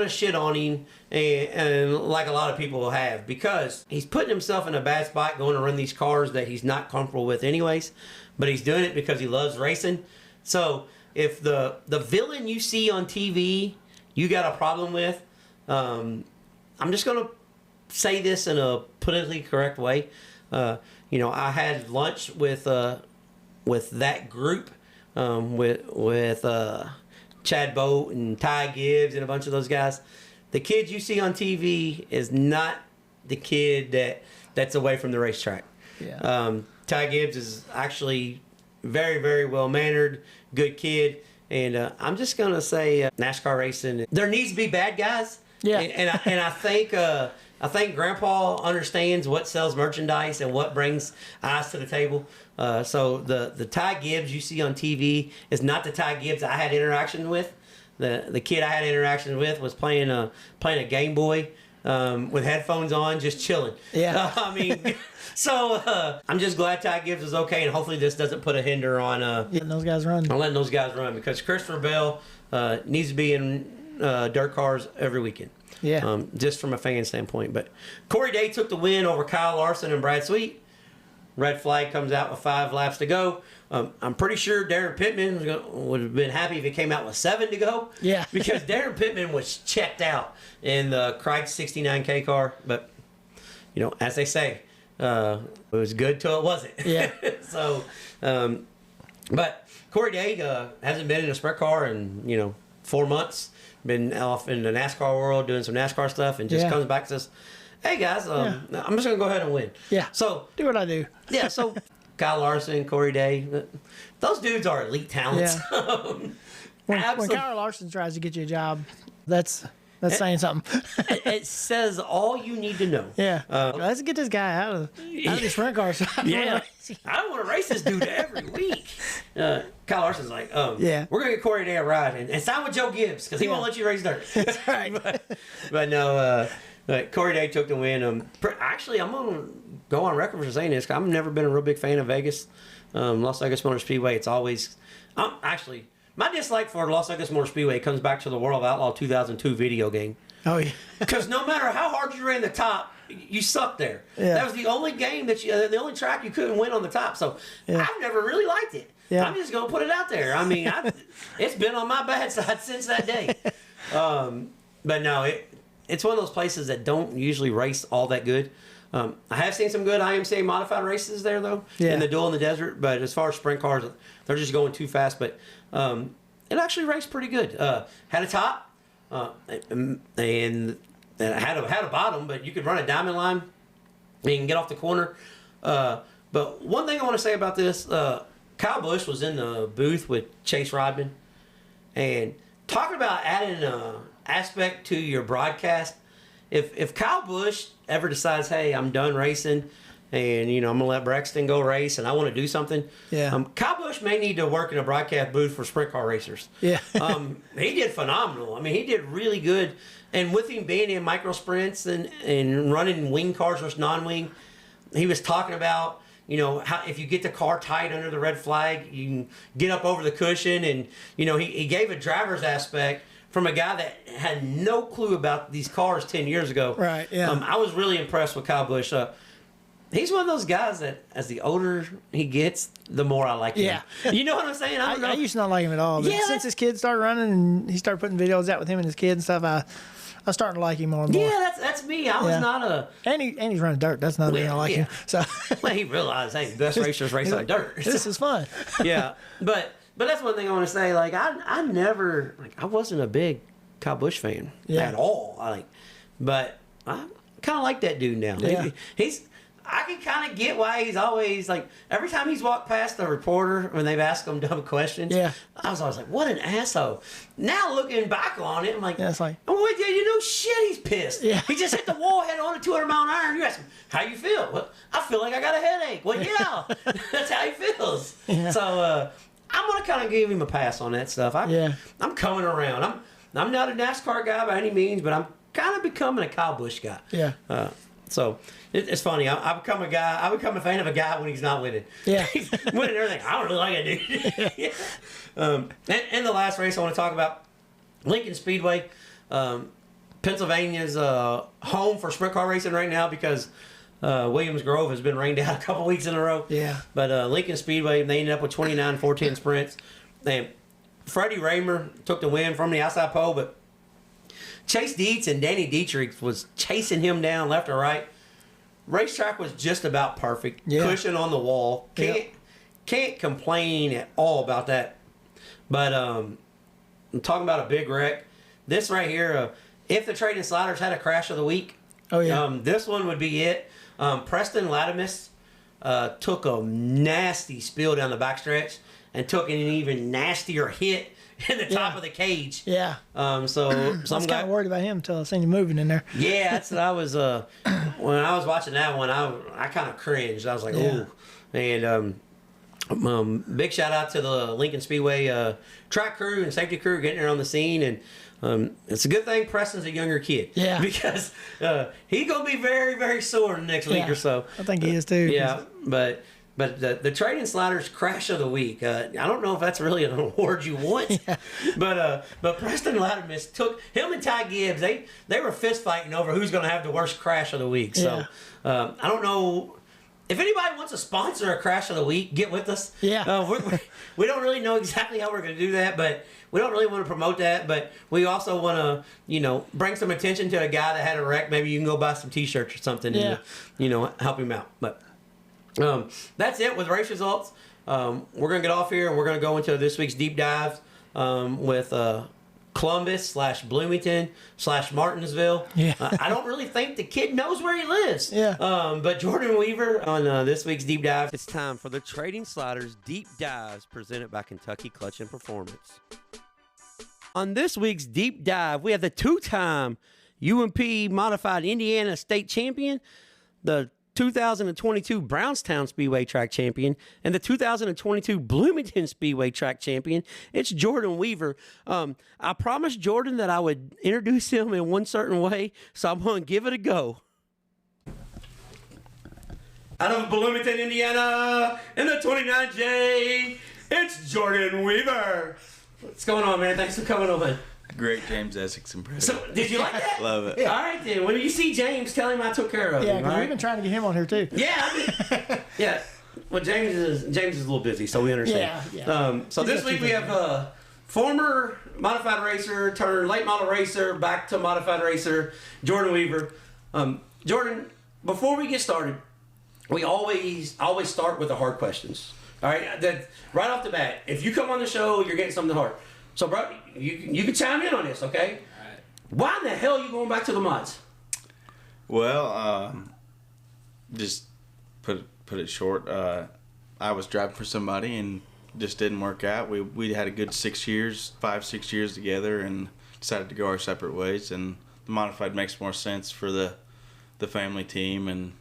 shit on him and like a lot of people have, because he's putting himself in a bad spot going to run these cars that he's not comfortable with anyways. But he's doing it because he loves racing. So if the villain you see on TV you got a problem with, I'm just gonna say this in a politically correct way. I had lunch with that group, with Chad Boat and Ty Gibbs and a bunch of those guys. The kid you see on TV is not the kid that's away from the racetrack. Yeah. Ty Gibbs is actually very, very well mannered, good kid, and I'm just gonna say NASCAR racing. There needs to be bad guys. Yeah. And I think Grandpa understands what sells merchandise and what brings eyes to the table. So the Ty Gibbs you see on TV is not the Ty Gibbs I had interaction with. The kid I had interaction with was playing a Game Boy with headphones on, just chilling. Yeah. I'm just glad Ty Gibbs is okay, and hopefully this doesn't put a hinder on letting those guys run. on letting those guys run, because Christopher Bell needs to be in dirt cars every weekend. Yeah. Just from a fan standpoint. But Corey Day took the win over Kyle Larson and Brad Sweet. Red flag comes out with 5 laps to go. I'm pretty sure Darren Pittman would have been happy if it came out with 7 to go. Yeah. Because Darren Pittman was checked out in the Craig 69K car. But, as they say, it was good till it wasn't. Yeah. But Corey Day hasn't been in a sprint car in, 4 months. Been off in the NASCAR world doing some NASCAR stuff, and just comes back to us. Hey guys, I'm just gonna go ahead and win. Yeah. So do what I do. Yeah. So Kyle Larson, Corey Day, those dudes are elite talents. Yeah. When Kyle Larson tries to get you a job, that's saying something. It says all you need to know. Yeah. Let's get this guy out of this sprint car. So I don't want to race this dude every week. Kyle Larson's like, we're going to get Corey Day a ride and sign with Joe Gibbs because he won't let you race dirt. That's right. but no, Corey Day took the win. Actually, I'm going to go on record for saying this, because I've never been a real big fan of Vegas. Las Vegas Motor Speedway, it's always... actually, my dislike for Las Vegas Motor Speedway comes back to the World of Outlaw 2002 video game. Oh, yeah. Because no matter how hard you ran the top, you sucked there. Yeah. That was the only game the only track you couldn't win on the top. So I've never really liked it. Yeah. I'm just going to put it out there. I mean, it's been on my bad side since that day. But no, it's one of those places that don't usually race all that good. I have seen some good IMCA modified races there, though, in the duel in the desert. But as far as sprint cars, they're just going too fast. But it actually raced pretty good. Had a top, and had a bottom, but you could run a diamond line and get off the corner. But one thing I want to say about this, Kyle Busch was in the booth with Chase Rodman, and talking about adding an aspect to your broadcast. If Kyle Busch ever decides, hey, I'm done racing, and I'm gonna let Braxton go race, and I want to do something. Yeah. Kyle Busch may need to work in a broadcast booth for sprint car racers. Yeah. He did phenomenal. I mean, he did really good, and with him being in micro sprints and running wing cars versus non-wing, he was talking about how if you get the car tight under the red flag, you can get up over the cushion, and he gave a driver's aspect from a guy that had no clue about these cars 10 years ago. Right. Yeah. I was really impressed with Kyle Busch. He's one of those guys that, as the older he gets, the more I like him. Yeah. You know what I'm saying? I don't know. I used to not like him at all. But since his kids started running and he started putting videos out with him and his kids and stuff, I started to like him more and more. Yeah, that's me. I was not a... And he's running dirt. That's another thing I like him. So well, he realized, hey, the best racers race on dirt. This is fun. Yeah. But that's one thing I want to say. Like, I never... I wasn't a big Kyle Busch fan at all. But I kind of like that dude now. Yeah. I can kind of get why he's always like, every time he's walked past the reporter when they've asked him dumb questions, I was always like, what an asshole. Now looking back on it, I'm like, it's like, oh, wait, you know, shit, he's pissed. Yeah. He just hit the wall head on a 200-mile iron. You ask him, how you feel? Well, I feel like I got a headache. Well, yeah, that's how he feels. Yeah. So I'm going to kind of give him a pass on that stuff. I'm coming around. I'm not a NASCAR guy by any means, but I'm kind of becoming a Kyle Busch guy. Yeah. So it's funny. I become a fan of a guy when he's not winning. Yeah. He's winning everything. I don't really like it, dude. And the last race I want to talk about, Lincoln Speedway. Pennsylvania's home for sprint car racing right now because Williams Grove has been rained out a couple weeks in a row. Yeah. But Lincoln Speedway, they ended up with 29 410 sprints. And Freddie Raymer took the win from the outside pole, but Chase Dietz and Danny Dietrich was chasing him down left or right. Racetrack was just about perfect. Yeah. Cushion on the wall. Can't complain at all about that. But I'm talking about a big wreck. This right here, if the Trading Sliders had a crash of the week, this one would be it. Preston Latimus took a nasty spill down the backstretch and took an even nastier hit in the top of the cage. Yeah. So I was kind of worried about him until I seen him moving in there. Yeah, that's what I was. When I was watching that one, I kind of cringed. I was like, ooh. And big shout out to the Lincoln Speedway track crew and safety crew getting there on the scene. And it's a good thing Preston's a younger kid. Yeah. Because he's gonna be very, very sore in the next week or so. I think he is too. Yeah, but the Trading Sliders crash of the week, I don't know if that's really an award you want, but Preston Latimus took him and Ty Gibbs. They were fist fighting over who's going to have the worst crash of the week. So I don't know if anybody wants to sponsor a crash of the week. Get with us. Yeah, we don't really know exactly how we're going to do that, but we don't really want to promote that. But we also want to bring some attention to a guy that had a wreck. Maybe you can go buy some T-shirts or something and help him out. But that's it with race results. We're going to get off here and we're going to go into this week's deep dive with Columbus / Bloomington / Martinsville. Yeah. I don't really think the kid knows where he lives. Yeah. But Jordan Wever on this week's deep dive. It's time for the Trading Sliders Deep Dives presented by Kentucky Clutch and Performance. On this week's deep dive, we have the two-time UMP Modified Indiana State Champion, the 2022 Brownstown Speedway Track Champion, and the 2022 Bloomington Speedway Track Champion. It's Jordan Wever. I promised Jordan that I would introduce him in one certain way, so I'm going to give it a go. Out of Bloomington, Indiana, in the 29J, it's Jordan Wever. What's going on, man? Thanks for coming on. Great James Essex impression. So, did you like that? Love it. Yeah. All right, then. When you see James, tell him I took care of him. Yeah, because we've been trying to get him on here, too. Yeah, yeah. Well, James is a little busy, so we understand. Yeah. So this week we have a former modified racer turned late model racer back to modified racer, Jordan Wever. Jordan, before we get started, we always start with the hard questions. All right, right off the bat, if you come on the show, you're getting something hard. So, bro, you can chime in on this, okay? All right. Why in the hell are you going back to the mods? Well, just put it short. I was driving for somebody and just didn't work out. We had a good 6 years, 5-6 years together, and decided to go our separate ways. And the modified makes more sense for the family team, and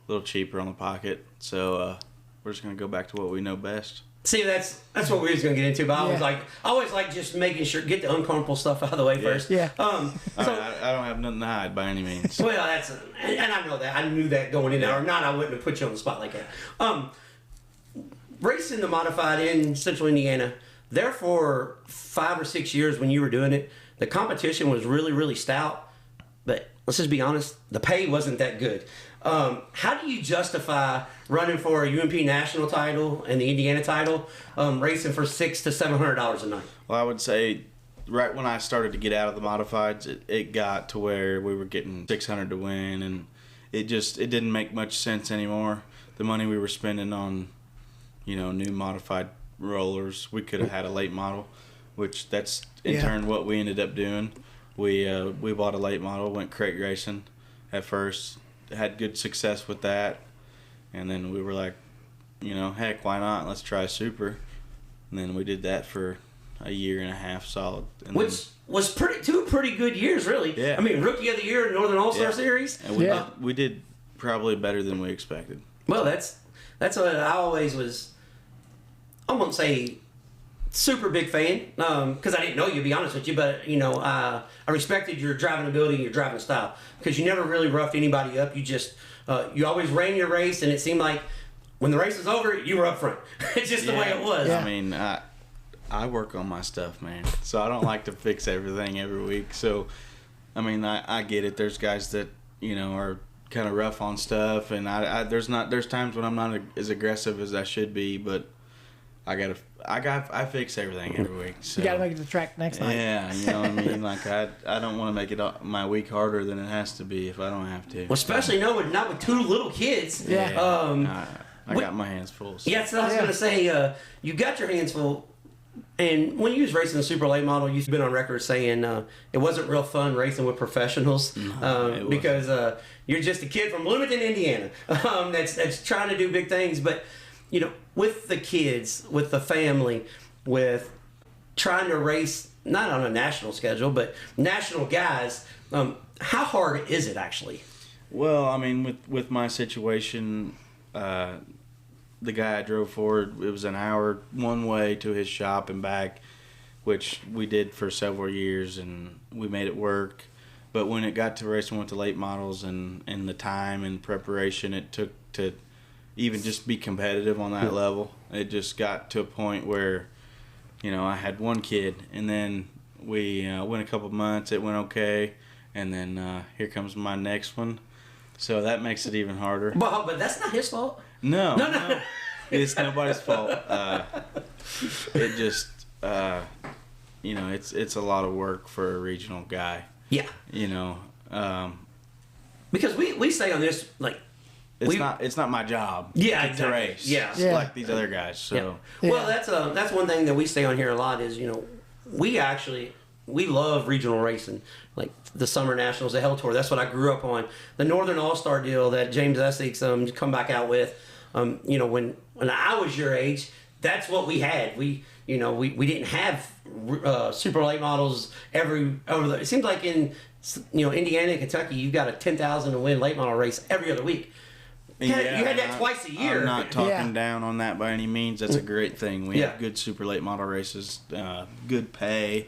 little cheaper on the pocket. So we're just gonna go back to what we know best. See, that's what we was gonna get into. But I always like just making sure get the uncomfortable stuff out of the way first. Yeah. So I don't have nothing to hide by any means. well, and I know that. I knew that going in there. Or not, I wouldn't have put you on the spot like that. Racing the modified in Central Indiana, there for 5 or 6 years when you were doing it, the competition was really, really stout. But let's just be honest, the pay wasn't that good. How do you justify running for a UMP national title and the Indiana title, racing for $600 to $700 a night? Well, I would say right when I started to get out of the modifieds, it got to where we were getting $600 to win, and it didn't make much sense anymore. The money we were spending on, new modified rollers, we could have had a late model, which that's in turn what we ended up doing. We bought a late model, went crate racing at first, had good success with that, and then we were like, heck, why not? Let's try super. And then we did that for a year and a half solid. And which was two pretty good years, really. Yeah. I mean, Rookie of the Year in Northern All-Star Series. And we did probably better than we expected. Well, that's what I always was. I won't say super big fan because I didn't know you, to be honest with you, but I respected your driving ability and your driving style because you never really roughed anybody up. You just you always ran your race, and it seemed like when the race was over, you were up front. It's just the way it was. I mean, I work on my stuff, man, so I don't like to fix everything every week. So, I mean, I get it. There's guys that are kind of rough on stuff, and there's times when I'm not as aggressive as I should be, but I fix everything every week. So. You got to make it to the track next night. Yeah, you know what I mean? Like, I don't want to make it my week harder than it has to be if I don't have to. Well, especially not with 2 little kids. Yeah. I got my hands full. So. Yeah, that's what I was going to say. You got your hands full. And when you was racing the super late model, you've been on record saying it wasn't real fun racing with professionals because you're just a kid from Bloomington, Indiana that's trying to do big things. But, with the kids, with the family, with trying to race, not on a national schedule, but national guys, how hard is it actually? Well, I mean, with my situation, the guy I drove for, it was an hour one way to his shop and back, which we did for several years, and we made it work. But when it got to racing with the late models and the time and preparation it took to even just be competitive on that level, it just got to a point where, I had one kid, and then we went a couple months, it went okay, and then here comes my next one. So that makes it even harder. Well, but that's not his fault. No. It's nobody's fault. It just, it's a lot of work for a regional guy. Yeah. Because we say on this, like, it's not my job. Yeah, to exactly. race. Yeah. Like these other guys. So. Yeah. Well, that's one thing that we say on here a lot is we love regional racing, like the Summer Nationals, the Hell Tour. That's what I grew up on. The Northern All-Star deal that James Essex come back out with. When I was your age, that's what we had. We didn't have super late models it seems like in Indiana and Kentucky, you've got a 10,000 to win late model race every other week. You had that twice a year. I'm not talking down on that by any means. That's a great thing. We Yeah. have good super late model races, good pay.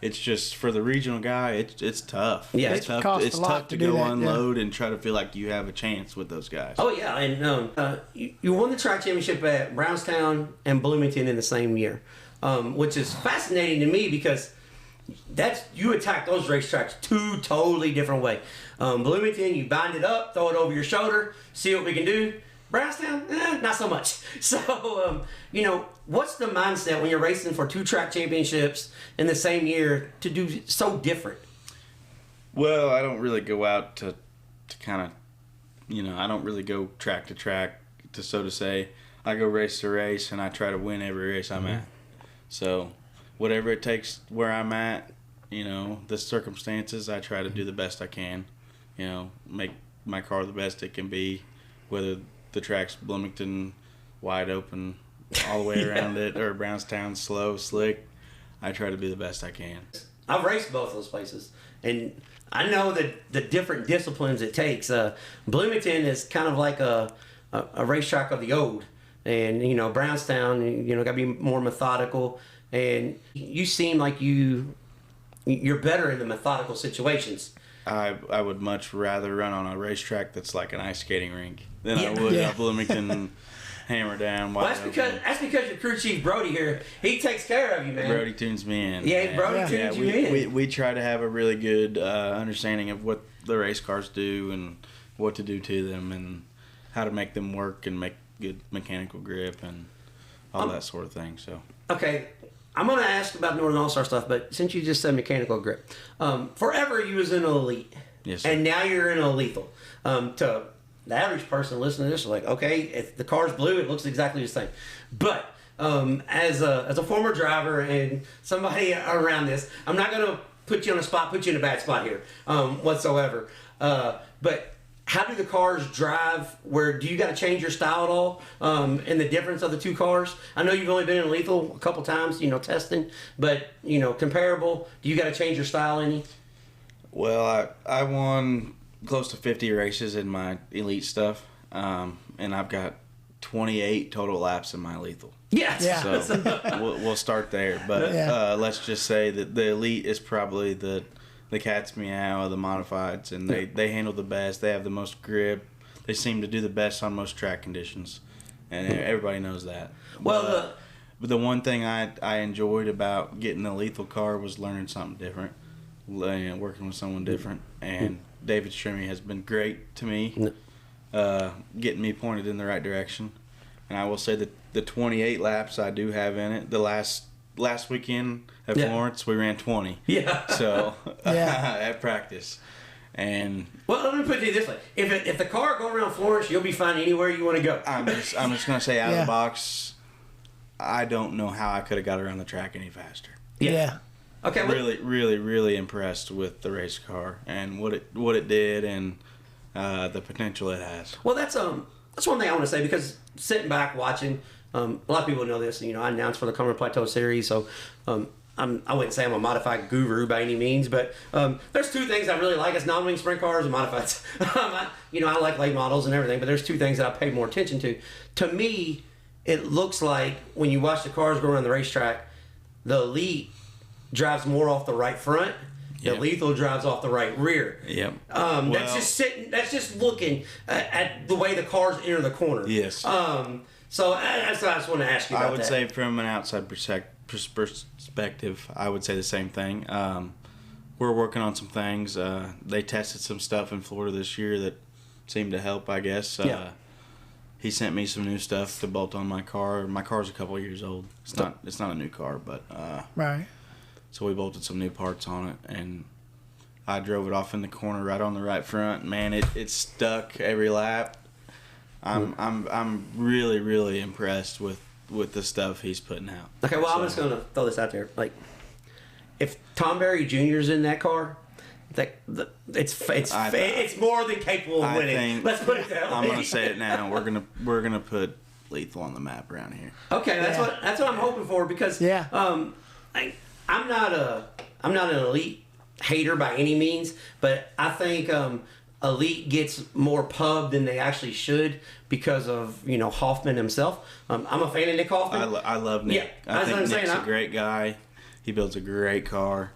It's just for the regional guy, it's tough. Yeah, it's tough. costs It's a lot tough to to do go that, unload and try to feel like you have a chance with those guys. Oh yeah, and you won the track championship at Brownstown and Bloomington in the same year, which is fascinating to me because you attack those racetracks 2 totally different ways. Bloomington, you bind it up, throw it over your shoulder, see what we can do. Brownstown, not so much. So, what's the mindset when you're racing for 2 track championships in the same year to do so different? Well, I don't really go out to kind of, I don't really go track to track, so to say. I go race to race, and I try to win every race I'm at. So, whatever it takes where I'm at, the circumstances, I try to do the best I can. Make my car the best it can be, whether the track's Bloomington wide open all the way around it or Brownstown slow, slick. I try to be the best I can. I've raced both those places, and I know the different disciplines it takes. Bloomington is kind of like a racetrack of the old, and Brownstown, got to be more methodical. And you seem like you're better in the methodical situations. I would much rather run on a racetrack that's like an ice skating rink than I would a Bloomington hammer down. Well, that's because your crew chief Brody here, he takes care of you, man. Brody tunes me in. Yeah, Brody tunes you in. We try to have a really good understanding of what the race cars do and what to do to them and how to make them work and make good mechanical grip and all that sort of thing. So okay. I'm going to ask about Northern All-Star stuff, but since you just said mechanical grip, forever you was in elite, yes, sir. And now you're in a lethal. To the average person listening to this, is like, okay, if the car's blue, it looks exactly the same. But as a former driver and somebody around this, I'm not going to put you on a spot, put you in a bad spot here whatsoever. But how do the cars drive? Do you got to change your style at all? And the difference of the two cars? I know you've only been in lethal a couple times, testing, but comparable. Do you got to change your style any? Well, I won close to 50 races in my elite stuff, and I've got 28 total laps in my lethal. Yeah. So we'll start there, but let's just say that the elite is probably the cat's meow of the modifieds, and they handle the best. They have the most grip. They seem to do the best on most track conditions, and everybody knows that. Well, but the one thing I enjoyed about getting the lethal car was learning something different, working with someone different. And David Strimmy has been great to me, getting me pointed in the right direction. And I will say that the 28 laps I do have in it, the last weekend at Florence, we ran 20. Yeah. So at practice, and well, let me put it this way: if the car go around Florence, you'll be fine anywhere you want to go. I'm just gonna say out of the box, I don't know how I could have got around the track any faster. Yeah. Okay. Really impressed with the race car and what it did and the potential it has. Well, that's one thing I want to say, because sitting back watching. A lot of people know this. I announced for the Cumberland Plateau Series, so I wouldn't say I'm a modified guru by any means, but there's two things I really like. It's non-wing sprint cars and modifieds. I like late models and everything, but there's two things that I pay more attention to. To me, it looks like when you watch the cars go around the racetrack, the elite drives more off the right front. The lethal drives off the right rear. Yep. That's just sitting. That's just looking at the way the cars enter the corner. Yes. So I just want to ask you about that. I would say from an outside perspective, I would say the same thing. We're working on some things. They tested some stuff in Florida this year that seemed to help, I guess. He sent me some new stuff to bolt on my car. My car's a couple of years old. It's not a new car, but right. So we bolted some new parts on it, and I drove it off in the corner right on the right front. Man, it stuck every lap. I'm really impressed with the stuff he's putting out. Okay, well, I'm just gonna throw this out there. Like, if Tom Berry Jr.'s in that car, it's more than capable of winning. Let's put it that way. I'm gonna say it now. We're gonna put lethal on the map around here. Okay, that's what I'm hoping for, because I'm not an elite hater by any means, but I think elite gets more pub than they actually should because of Hoffman himself. I'm a fan of Nick Hoffman. I love Nick. Yeah, I think Nick's a great guy. He builds a great car.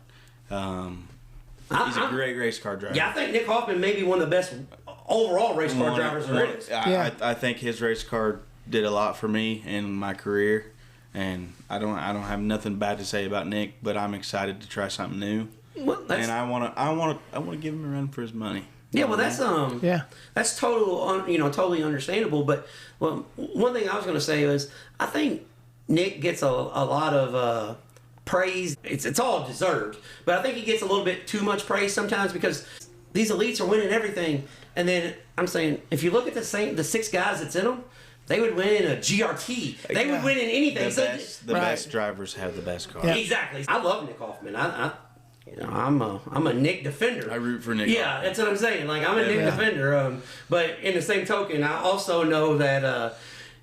He's a great race car driver. Yeah, I think Nick Hoffman may be one of the best overall race car drivers there is. I think his race car did a lot for me in my career, and I don't have nothing bad to say about Nick, but I'm excited to try something new. Well, and I want to give him a run for his money. Yeah, well, that's totally understandable. But one thing I was going to say is I think Nick gets a lot of praise. It's all deserved, but I think he gets a little bit too much praise sometimes, because these elites are winning everything. And then I'm saying, if you look at the 6 guys that's in them, they would win a GRT. They would win in anything. The best drivers have the best cars. Yeah. Exactly. I love Nick Hoffman. I'm a Nick defender. I root for Nick. Yeah, Hoffman. That's what I'm saying. Like, I'm a Nick defender. But in the same token, I also know that I've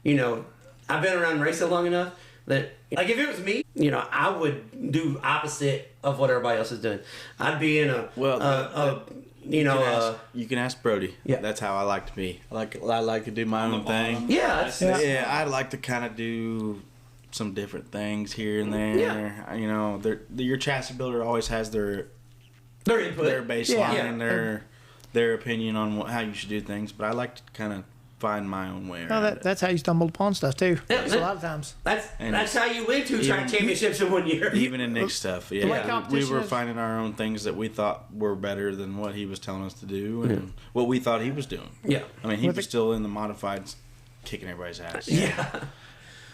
been around racing long enough that, like, if it was me, I would do opposite of what everybody else is doing. I'd be in you can ask Brody. Yeah. That's how I like to be. I like to do my own thing. Yeah, I like to kind of do some different things here and there. Yeah. Your chassis builder always has their input, their baseline, Yeah. and their opinion on how you should do things. But I like to kind of find my own way. That's how you stumble upon stuff too. Yeah, So a lot of times. That's how you win 2 track championships in 1 year. Even in Nick's stuff, way we competition were is- finding our own things that we thought were better than what he was telling us to do, and what we thought he was doing. Yeah. I mean, he With was the- still in the modifieds, kicking everybody's ass. Yeah.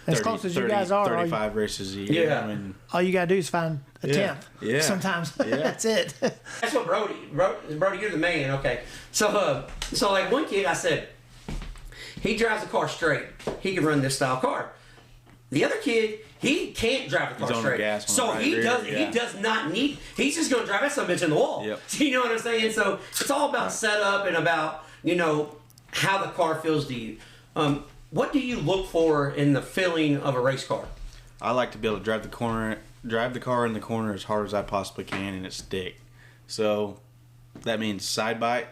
As close as you guys are, 35 races a year. Yeah. I mean, all you gotta do is find a Yeah. tenth. Yeah. Sometimes Yeah. that's it. That's what Brody, you're the man. Okay. So like one kid, I said, he drives the car straight. He can run this style car. The other kid, he can't drive the car He's on the straight. gas on So the right he rear, does. yeah. He does not need. He's just going to drive that son of a bitch in the wall. Yep. You know what I'm saying? So it's all about setup and about how the car feels to you. What do you look for in the feeling of a race car? I like to be able to drive the car in the corner as hard as I possibly can, and it stick. So that means side bite,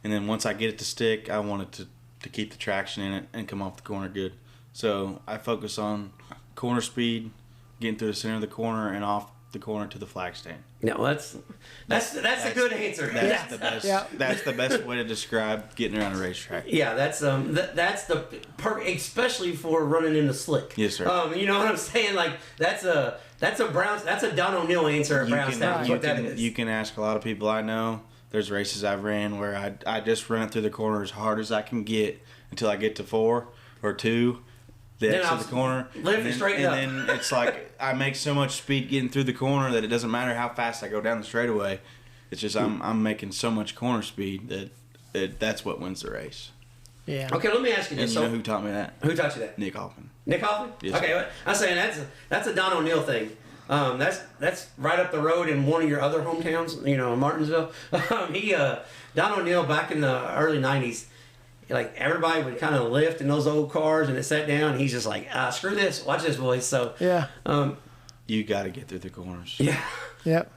and then once I get it to stick, I want it to keep the traction in it and come off the corner good. So I focus on corner speed, getting through the center of the corner and off the corner to the flag stand. No, that's a good answer. That's the best. Yeah. That's the best way to describe getting around a racetrack. Yeah, that's the especially for running in the slick. Yes, sir. You know what I'm saying? Like that's a Don O'Neill answer at Brownstown. What that is. You can ask a lot of people I know. There's races I've ran where I just run it through the corner as hard as I can get until I get to 4 or 2. The Then exit I'll of the corner. lift it straight up. And then it's like I make so much speed getting through the corner that it doesn't matter how fast I go down the straightaway. It's just I'm making so much corner speed that's what wins the race. Yeah. Okay, let me ask you And this. you know So, who taught me that? who taught you that? Nick Hoffman. Nick Hoffman? Yes, Okay, sir. I'm saying that's a Don O'Neill thing. That's right up the road in one of your other hometowns, Martinsville. Don O'Neill back in the early '90s, like everybody would kind of lift in those old cars, and it sat down. And he's just like, screw this, watch this, boys. So Yeah. You got to get through the corners. yeah. Yep.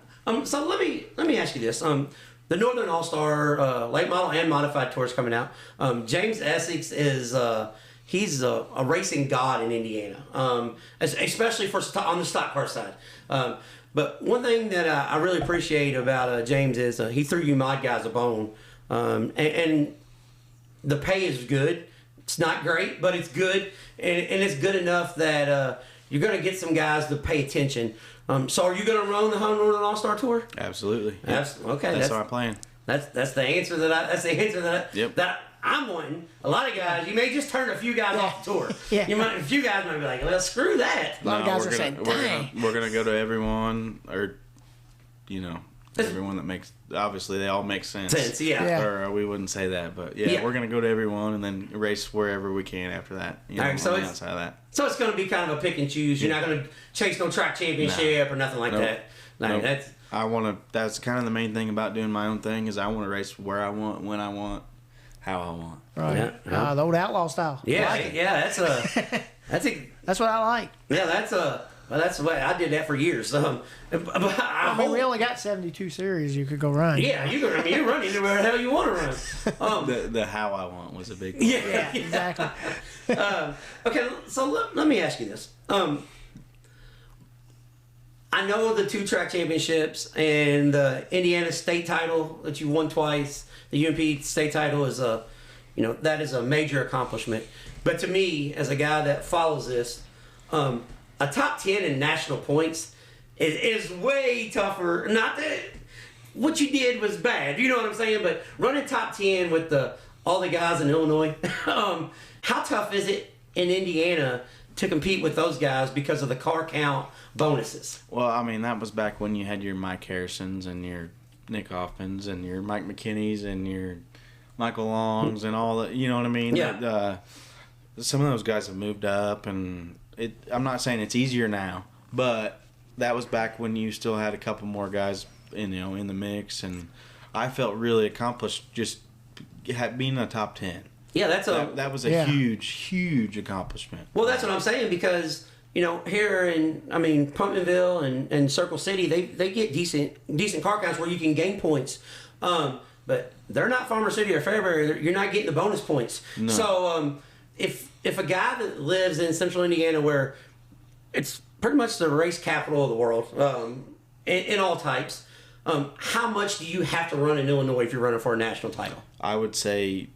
So let me ask you this. The Northern All Star late model and modified tour is coming out. James Essex is he's a racing god in Indiana, especially on the stock car side. But one thing that I really appreciate about James is he threw you mod guys a bone, and the pay is good. It's not great, but it's good, and it's good enough that you're going to get some guys to pay attention. So are you going to run the Northern All Star Tour? Absolutely. Okay. That's our plan. That's the answer that I'm wanting. A lot of guys, you may just turn a few guys off the tour. Yeah. A few guys might be like, well, screw that. A lot of guys we're are saying, dang. We're gonna go to everyone, or everyone that makes. Obviously, they all make sense. Yeah. Yeah. Or we wouldn't say that, but Yeah. we're gonna go to everyone and then race wherever we can after that. All right, so on the it's- outside of that. So it's going to be kind of a pick and choose. You're not going to chase no track championship or nothing like Nope. that. Like, Nope. That's kind of the main thing about doing my own thing is I want to race where I want, when I want, how I want. Right. Yeah. The old outlaw style. Yeah, I like it. yeah, That's what I like. that's what I did that for years. But I mean, we only got 72 series you could go run. yeah, you're running anywhere the hell you want to run. The how I want was a big one. Yeah, Yeah, exactly. Okay, so let me ask you this. I know the 2 track championships and the Indiana state title that you won twice. The UMP state title is that is a major accomplishment. But to me, as a guy that follows this, a top 10 in national points is way tougher. Not that what you did was bad, you know what I'm saying? But running top 10 with all the guys in Illinois, how tough is it in Indiana to compete with those guys because of the car count bonuses? Well, I mean, that was back when you had your Mike Harrisons and your Nick Hoffmans and your Mike McKinneys and your Michael Longs and all that. You know what I mean? Yeah. Some of those guys have moved up, and I'm not saying it's easier now, but that was back when you still had a couple more guys in the mix, and I felt really accomplished just being in the top 10. Yeah, That was a huge accomplishment. Well, that's what I'm saying, because here in, Pumpkinville and Circle City, they get decent car counts where you can gain points. But they're not Farmer City or Fairbury. You're not getting the bonus points. No. So if a guy that lives in Central Indiana, where it's pretty much the race capital of the world, in all types, how much do you have to run in Illinois if you're running for a national title? I would say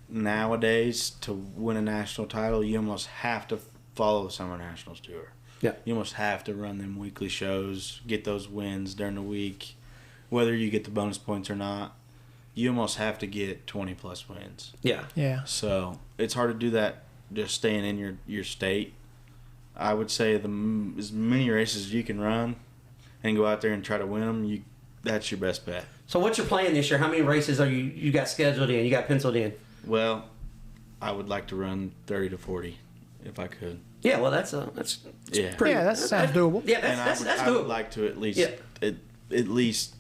nowadays, to win a national title, you almost have to follow the Summer Nationals Tour. Yeah. You almost have to run them weekly shows, get those wins during the week, whether you get the bonus points or not. You almost have to get 20-plus wins. Yeah. Yeah. So it's hard to do that just staying in your state. I would say as many races as you can run and go out there and try to win them, that's your best bet. So what's your plan this year? How many races are you got scheduled in? You got penciled in? Well, I would like to run 30 to 40 if I could. Yeah, well, that's Yeah. pretty, Yeah, that sounds doable. Yeah, And that's I doable. would like to at least Yeah. at least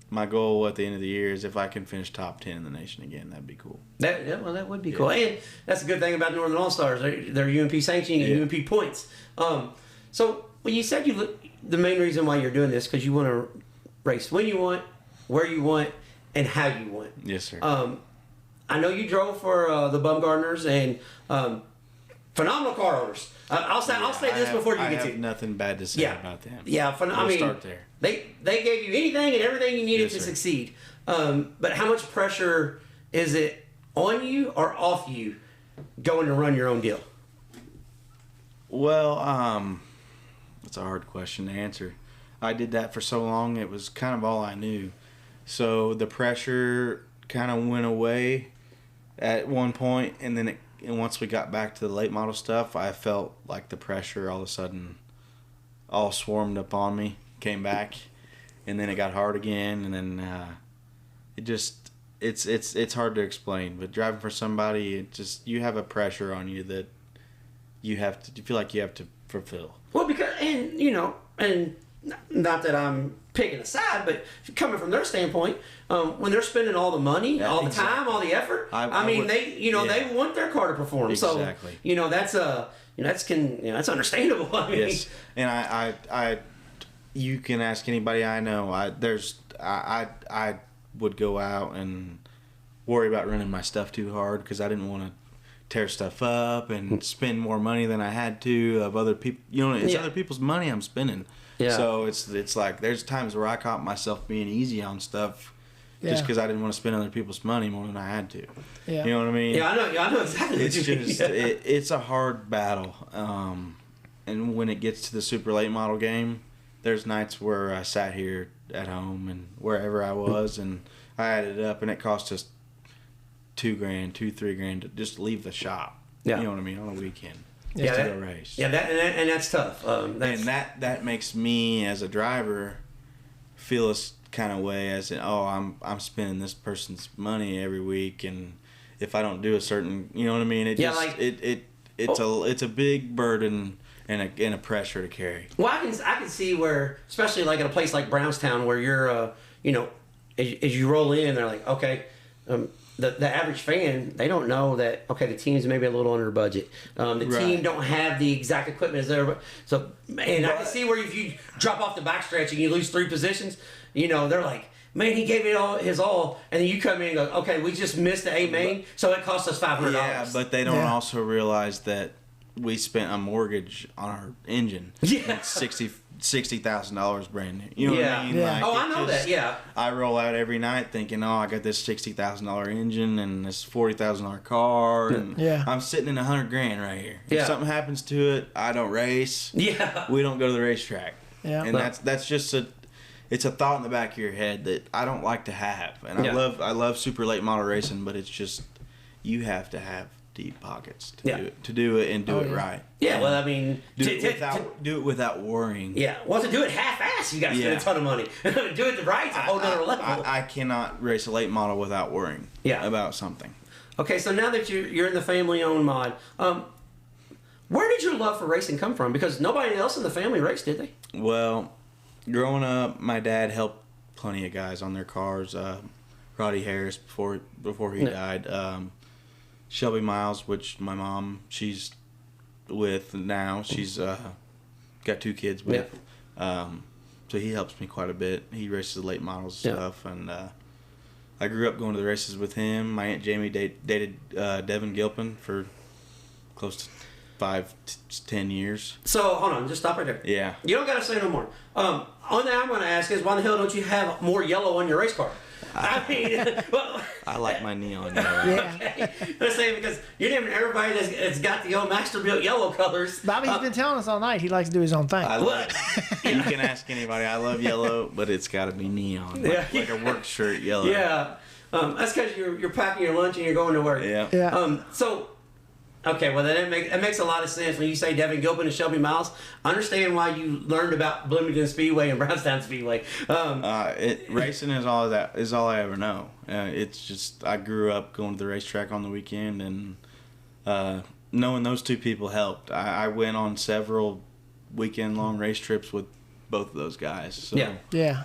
my goal at the end of the year is if I can finish top 10 in the nation again, that'd be cool. That would be cool. And that's a good thing about Northern All Stars. They're UMP sanctioned and UMP points. So when you said the main reason why you're doing this because you want to race when you want, where you want, and how you want. Yes, sir. I know you drove for the Bumgardners and phenomenal car owners. I'll say this before you I get have to nothing bad to say about them. Yeah, We'll start there. They gave you anything and everything you needed Yes, to sir. succeed. But how much pressure is it on you or off you going to run your own deal? Well, that's a hard question to answer. I did that for so long; it was kind of all I knew. So the pressure kind of went away at one point, and then once we got back to the late model stuff, I felt like the pressure all of a sudden all swarmed up on me, came back, and then it got hard again, and then it's hard to explain. But driving for somebody, you have a pressure on you that you feel like you have to fulfill. Well, and not that I'm picking a side, but coming from their standpoint, when they're spending all the money, Yeah, all the exactly. time, all the effort, they yeah. want their car to perform. Exactly. So, that's understandable. I mean, Yes, and I you can ask anybody I know. I would go out and worry about running my stuff too hard because I didn't want to tear stuff up and spend more money than I had to of other people. It's other people's money I'm spending. Yeah. So it's like there's times where I caught myself being easy on stuff just because I didn't want to spend other people's money more than I had to. Yeah. You know what I mean? Yeah, I know exactly. It's what you mean. just it's a hard battle, and when it gets to the super late model game, there's nights where I sat here at home and wherever I was, and I added it up, and it cost us $2,000, $3,000 to just leave the shop. Yeah. You know what I mean, on a weekend. Yeah, Just to go race. Yeah, and that's tough. And that makes me as a driver feel this kind of way as in, I'm spending this person's money every week, and if I don't do a certain, you know what I mean, it's a big burden and a pressure to carry. Well, I can see where, especially like at a place like Brownstown, where you're, as you roll in, they're like, okay, the average fan, they don't know that, okay, the team's maybe a little under budget. The team don't have the exact equipment as there. So, and I can see where if you drop off the backstretch and you lose 3 positions, they're like, man, he gave it his all, and then you come in and go, okay, we just missed the A main, so it cost us $500. Yeah, but they don't also realize that we spent a mortgage on our engine. Yeah. It's $60,000 brand new. You know what I mean? Yeah. Like, I know that. Yeah. I roll out every night thinking, I got this $60,000 engine and this $40,000 car, and I'm sitting in $100,000 right here. If Yeah. something happens to it, I don't race. Yeah. We don't go to the racetrack. Yeah. And that's just it's a thought in the back of your head that I don't like to have. And Yeah. I love super late model racing, but it's just you have to have deep pockets to do it and do it right. Yeah, well, I mean, Do it without worrying. Yeah, well, to do it half-ass, you got to spend a ton of money. Do it right, it's a whole nother level. I cannot race a late model without worrying about something. Okay, so now that you're in the family-owned mod, where did your love for racing come from? Because nobody else in the family raced, did they? Well, growing up, my dad helped plenty of guys on their cars. Roddy Harris before he died. Shelby Miles, which my mom, she's with now. She's got 2 kids with. So he helps me quite a bit. He races the late models and stuff, and I grew up going to the races with him. My Aunt Jamie dated Devin Gilpin for close to 5-10 years. So hold on, just stop right there. Yeah. You don't got to say no more. Only thing I'm going to ask is, why the hell don't you have more yellow on your race car? I mean, well, I like my neon yellow. okay. Let's say, because you're naming everybody that's got the old Masterbuilt yellow colors. Bobby's been telling us all night he likes to do his own thing. I love it. You can ask anybody. I love yellow, but it's got to be neon, like a work shirt yellow. Yeah, that's because you're packing your lunch and you're going to work. Yeah. So, okay, well then it makes a lot of sense when you say Devin Gilpin and Shelby Miles. I understand why you learned about Bloomington Speedway and Brownstown Speedway. Racing is all I ever know. It's just I grew up going to the racetrack on the weekend, and knowing those 2 people helped. I went on several weekend-long race trips with both of those guys. So, Yeah.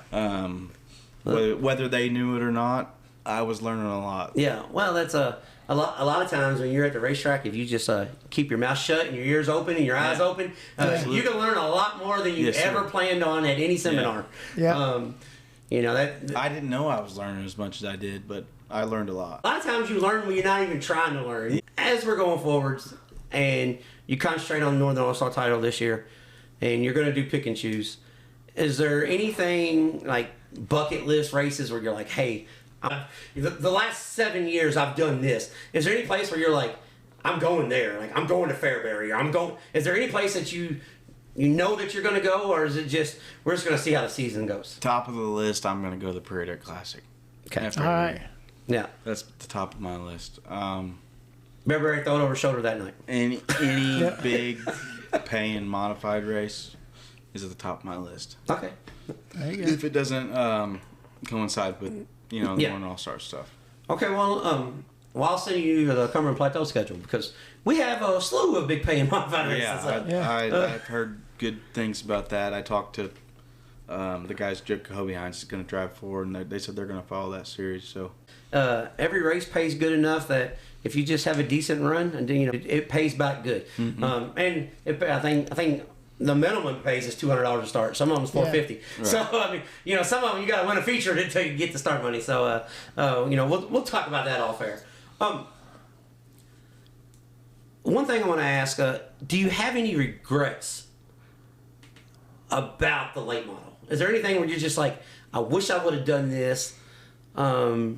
Whether they knew it or not, I was learning a lot. Yeah, well, that's a lot of times when you're at the racetrack, if you just keep your mouth shut and your ears open and your eyes open, you can learn a lot more than you ever planned on at any seminar. Yeah. You know that. I didn't know I was learning as much as I did, but I learned a lot. A lot of times you learn when you're not even trying to learn. As we're going forwards, and you concentrate on the Northern All-Star title this year, and you're going to do pick and choose, is there anything like bucket list races where you're like, hey, the last 7 years I've done this. Is there any place where you're like, I'm going there, like I'm going to Fairbury, or I'm going? Is there any place that you know that you're going to go, or is it just we're just going to see how the season goes? Top of the list, I'm going to go to the Prairie Dare Classic. Okay. All right. Yeah. That's the top of my list. Fairbury, throw it over shoulder that night. Any big paying modified race is at the top of my list. Okay. There you go. If it doesn't coincide with the Northern All-Star stuff. Okay, well, I'll send you the Cumberland Plateau schedule, because we have a slew of big paying modified races. I've heard good things about that. I talked to the guys Joe Cahobe is going to drive for, and they said they're going to follow that series. So every race pays good enough that if you just have a decent run, and then it pays back good. Mm-hmm. I think the minimum pays is $200 to start. Some of them is $450. Right. So I mean, some of them you got to win a feature until you get the start money. So we'll talk about that off air. One thing I want to ask: do you have any regrets about the late model? Is there anything where you're just like, I wish I would have done this? Not.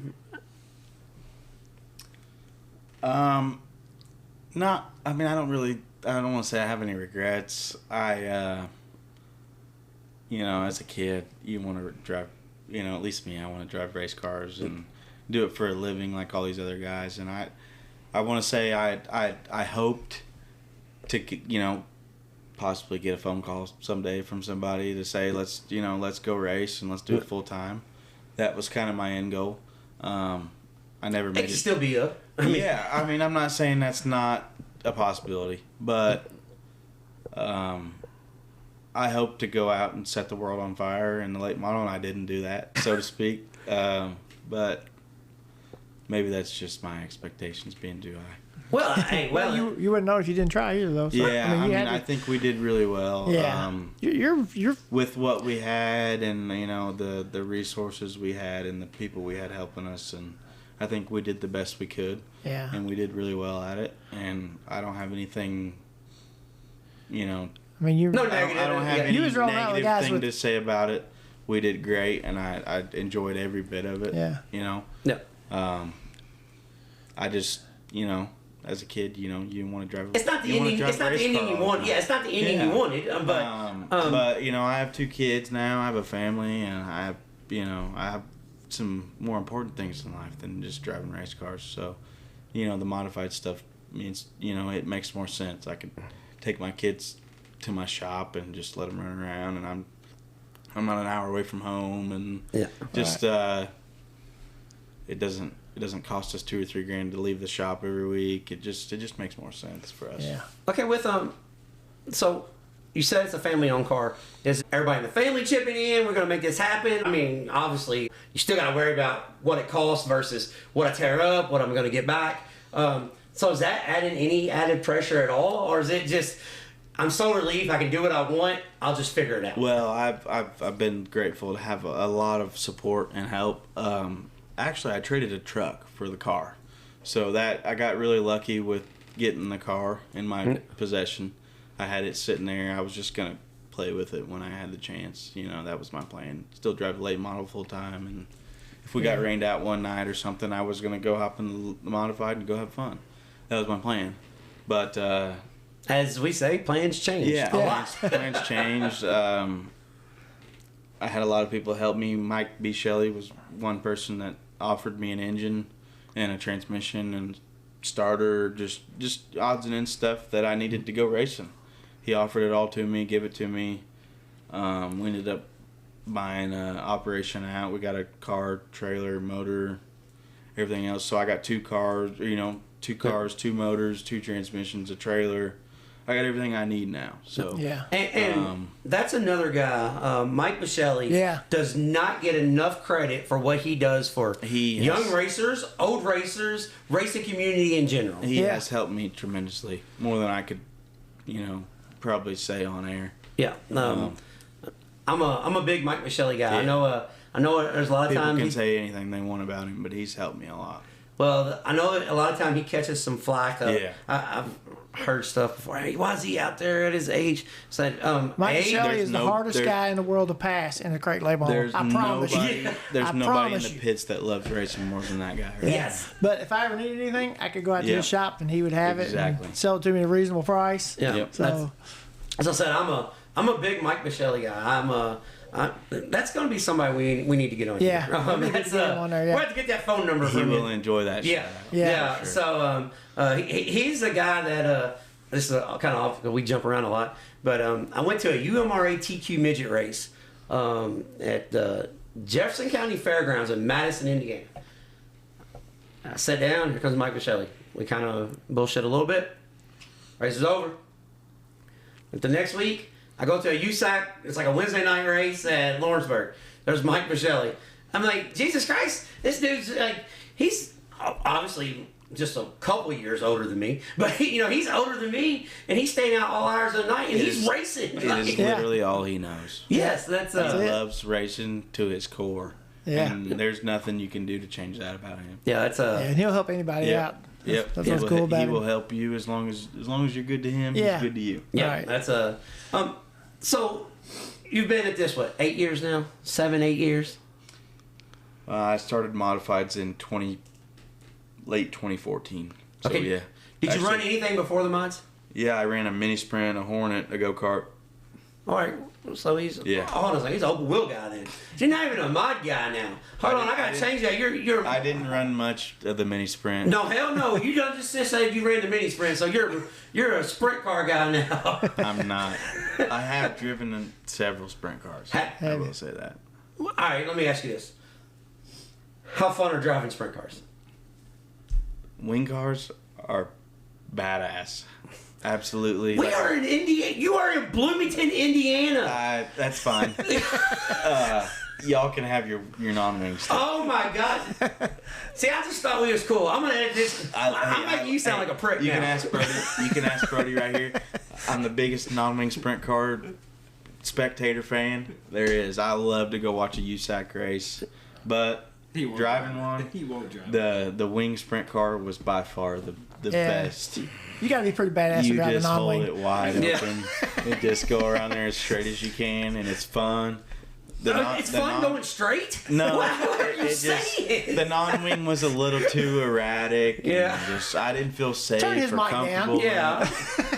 I mean, I don't want to say I have any regrets. As a kid, you want to drive. At least me, I want to drive race cars and do it for a living like all these other guys. And I want to say I hoped to possibly get a phone call someday from somebody to say let's go race and let's do it full time. That was kind of my end goal. I never made it. It could still be up. I'm not saying that's not a possibility, but I hope to go out and set the world on fire in the late model, and I didn't do that, so to speak. But maybe that's just my expectations being too high. Well, you wouldn't know if you didn't try either, though. So, Yeah, I think we did really well. Yeah, you're with what we had, and the resources we had, and the people we had helping us, and I think we did the best we could. Yeah, and we did really well at it, and I don't have anything. I mean, you. No I don't have any negative thing to say about it. We did great, and I enjoyed every bit of it. Yeah. No. I just as a kid, you want to drive. It's not the ending. It's not the ending you want. Yeah, it's not the ending you wanted. But I have 2 kids now. I have a family, and I have some more important things in life than just driving race cars. So, the modified stuff means it makes more sense. I can take my kids to my shop and just let them run around, and I'm not an hour away from home, and just it doesn't cost us $2 or $3 grand to leave the shop every week. It just makes more sense for us. Yeah. Okay, so you said it's a family-owned car. Is everybody in the family chipping in? We're going to make this happen? I mean, obviously, you still got to worry about what it costs versus what I tear up, what I'm going to get back. So is that adding any added pressure at all, or is it just I'm so relieved I can do what I want? I'll just figure it out. Well, I've been grateful to have a lot of support and help. Actually, I traded a truck for the car, so that I got really lucky with getting the car in my possession. I had it sitting there. I was just gonna play with it when I had the chance. You know, that was my plan. Still drive the late model full time, and if we got rained out one night or something, I was gonna go hop in the modified and go have fun. That was my plan. But as we say, plans change. yeah, A lot. plans changed. I had a lot of people help me. Mike B. Shelley was one person that offered me an engine and a transmission and starter, just odds and ends stuff that I needed to go racing. He offered it all to me, give it to me. We ended up buying an operation out. We got a car, trailer, motor, everything else. So I got 2 cars, 2 motors, 2 transmissions, a trailer. I got everything I need now. So Yeah. And that's another guy, Mike Michelli, does not get enough credit for what he does for young racers, old racers, racing community in general. He has helped me tremendously, more than I could, probably say on air. Yeah. I'm a big Mike Michelli guy. Yeah. I know there's a lot of People times can say anything they want about him, but he's helped me a lot. Well, I know a lot of time he catches some flack. Yeah. I've heard stuff before. Hey, why is he out there at his age? Said, Mike Shelley there's is the hardest guy in the world to pass in the crate label. There's I promise nobody, you. there's I nobody in promise the you. pits that loves racing more than that guy. Right? Yes. But if I ever needed anything, I could go out to Yeah. his shop and he would have it Exactly. and sell it to me at a reasonable price. Yeah. Yep. So As I said, I'm a big Mike Michelli guy. That's going to be somebody we need to get on. Yeah. Here. We need to That's, get him on there, yeah. We'll have to get that phone number He from will you. enjoy that shit. Yeah. Yeah. Yeah. for sure. So he's the guy that this is kind of off because we jump around a lot. But I went to a UMRA TQ midget race at Jefferson County Fairgrounds in Madison, Indiana. I sat down. Here comes Mike Michelli. We kind of bullshit a little bit. Race is over. But the next week, I go to a USAC. It's like a Wednesday night race at Lawrenceburg. There's Mike Michelli. I'm like, Jesus Christ, this dude's like, he's obviously just a couple years older than me, but he's older than me, and he's staying out all hours of the night, and he's racing. It is literally all he knows. Yes, that's He it. loves racing to his core. Yeah. And there's nothing you can do to change that about him. yeah, that's and he'll help anybody Yep. out. Yep. That's He what's will- cool about He him. will help you as long as you're good to him. Yeah. He's good to you. yeah, Right. that's a So you've been at this 8 years now? 7, 8 years? I started modifieds in late 2014. So Okay. yeah. Did you Actually, run anything before the mods? Yeah, I ran a mini sprint, a Hornet, a go kart. All right, so he's hold on a second. He's an open wheel guy then. You're not even a mod guy now. Hold on, I gotta change that. You're. I didn't run much of the mini sprint. No, hell no. You don't just say you ran the mini sprint, so you're a sprint car guy now. I'm not. I have driven in several sprint cars. I will say that. All right, let me ask you this: how fun are driving sprint cars? Wing cars are badass. Absolutely. We are in Indiana. You are in Bloomington, Indiana. That's fine. Y'all can have your non-wing stuff. Oh my God! See, I just thought we was cool. I'm gonna edit this. I'm making you sound like a prick You now. can ask Brody. You can ask Brody right here. I'm the biggest non-wing sprint car spectator fan there is. I love to go watch a USAC race, but driving one, He won't drive. the wing sprint car was by far the Yeah. best. You got to be pretty badass to You drive a just hold non-wing. it wide Yeah. open and just go around there as straight as you can, and it's fun. It's fun going straight. No, What are you it saying? the non-wing was a little too erratic. Yeah. and I didn't feel safe Turn his or mic down. comfortable. Yeah.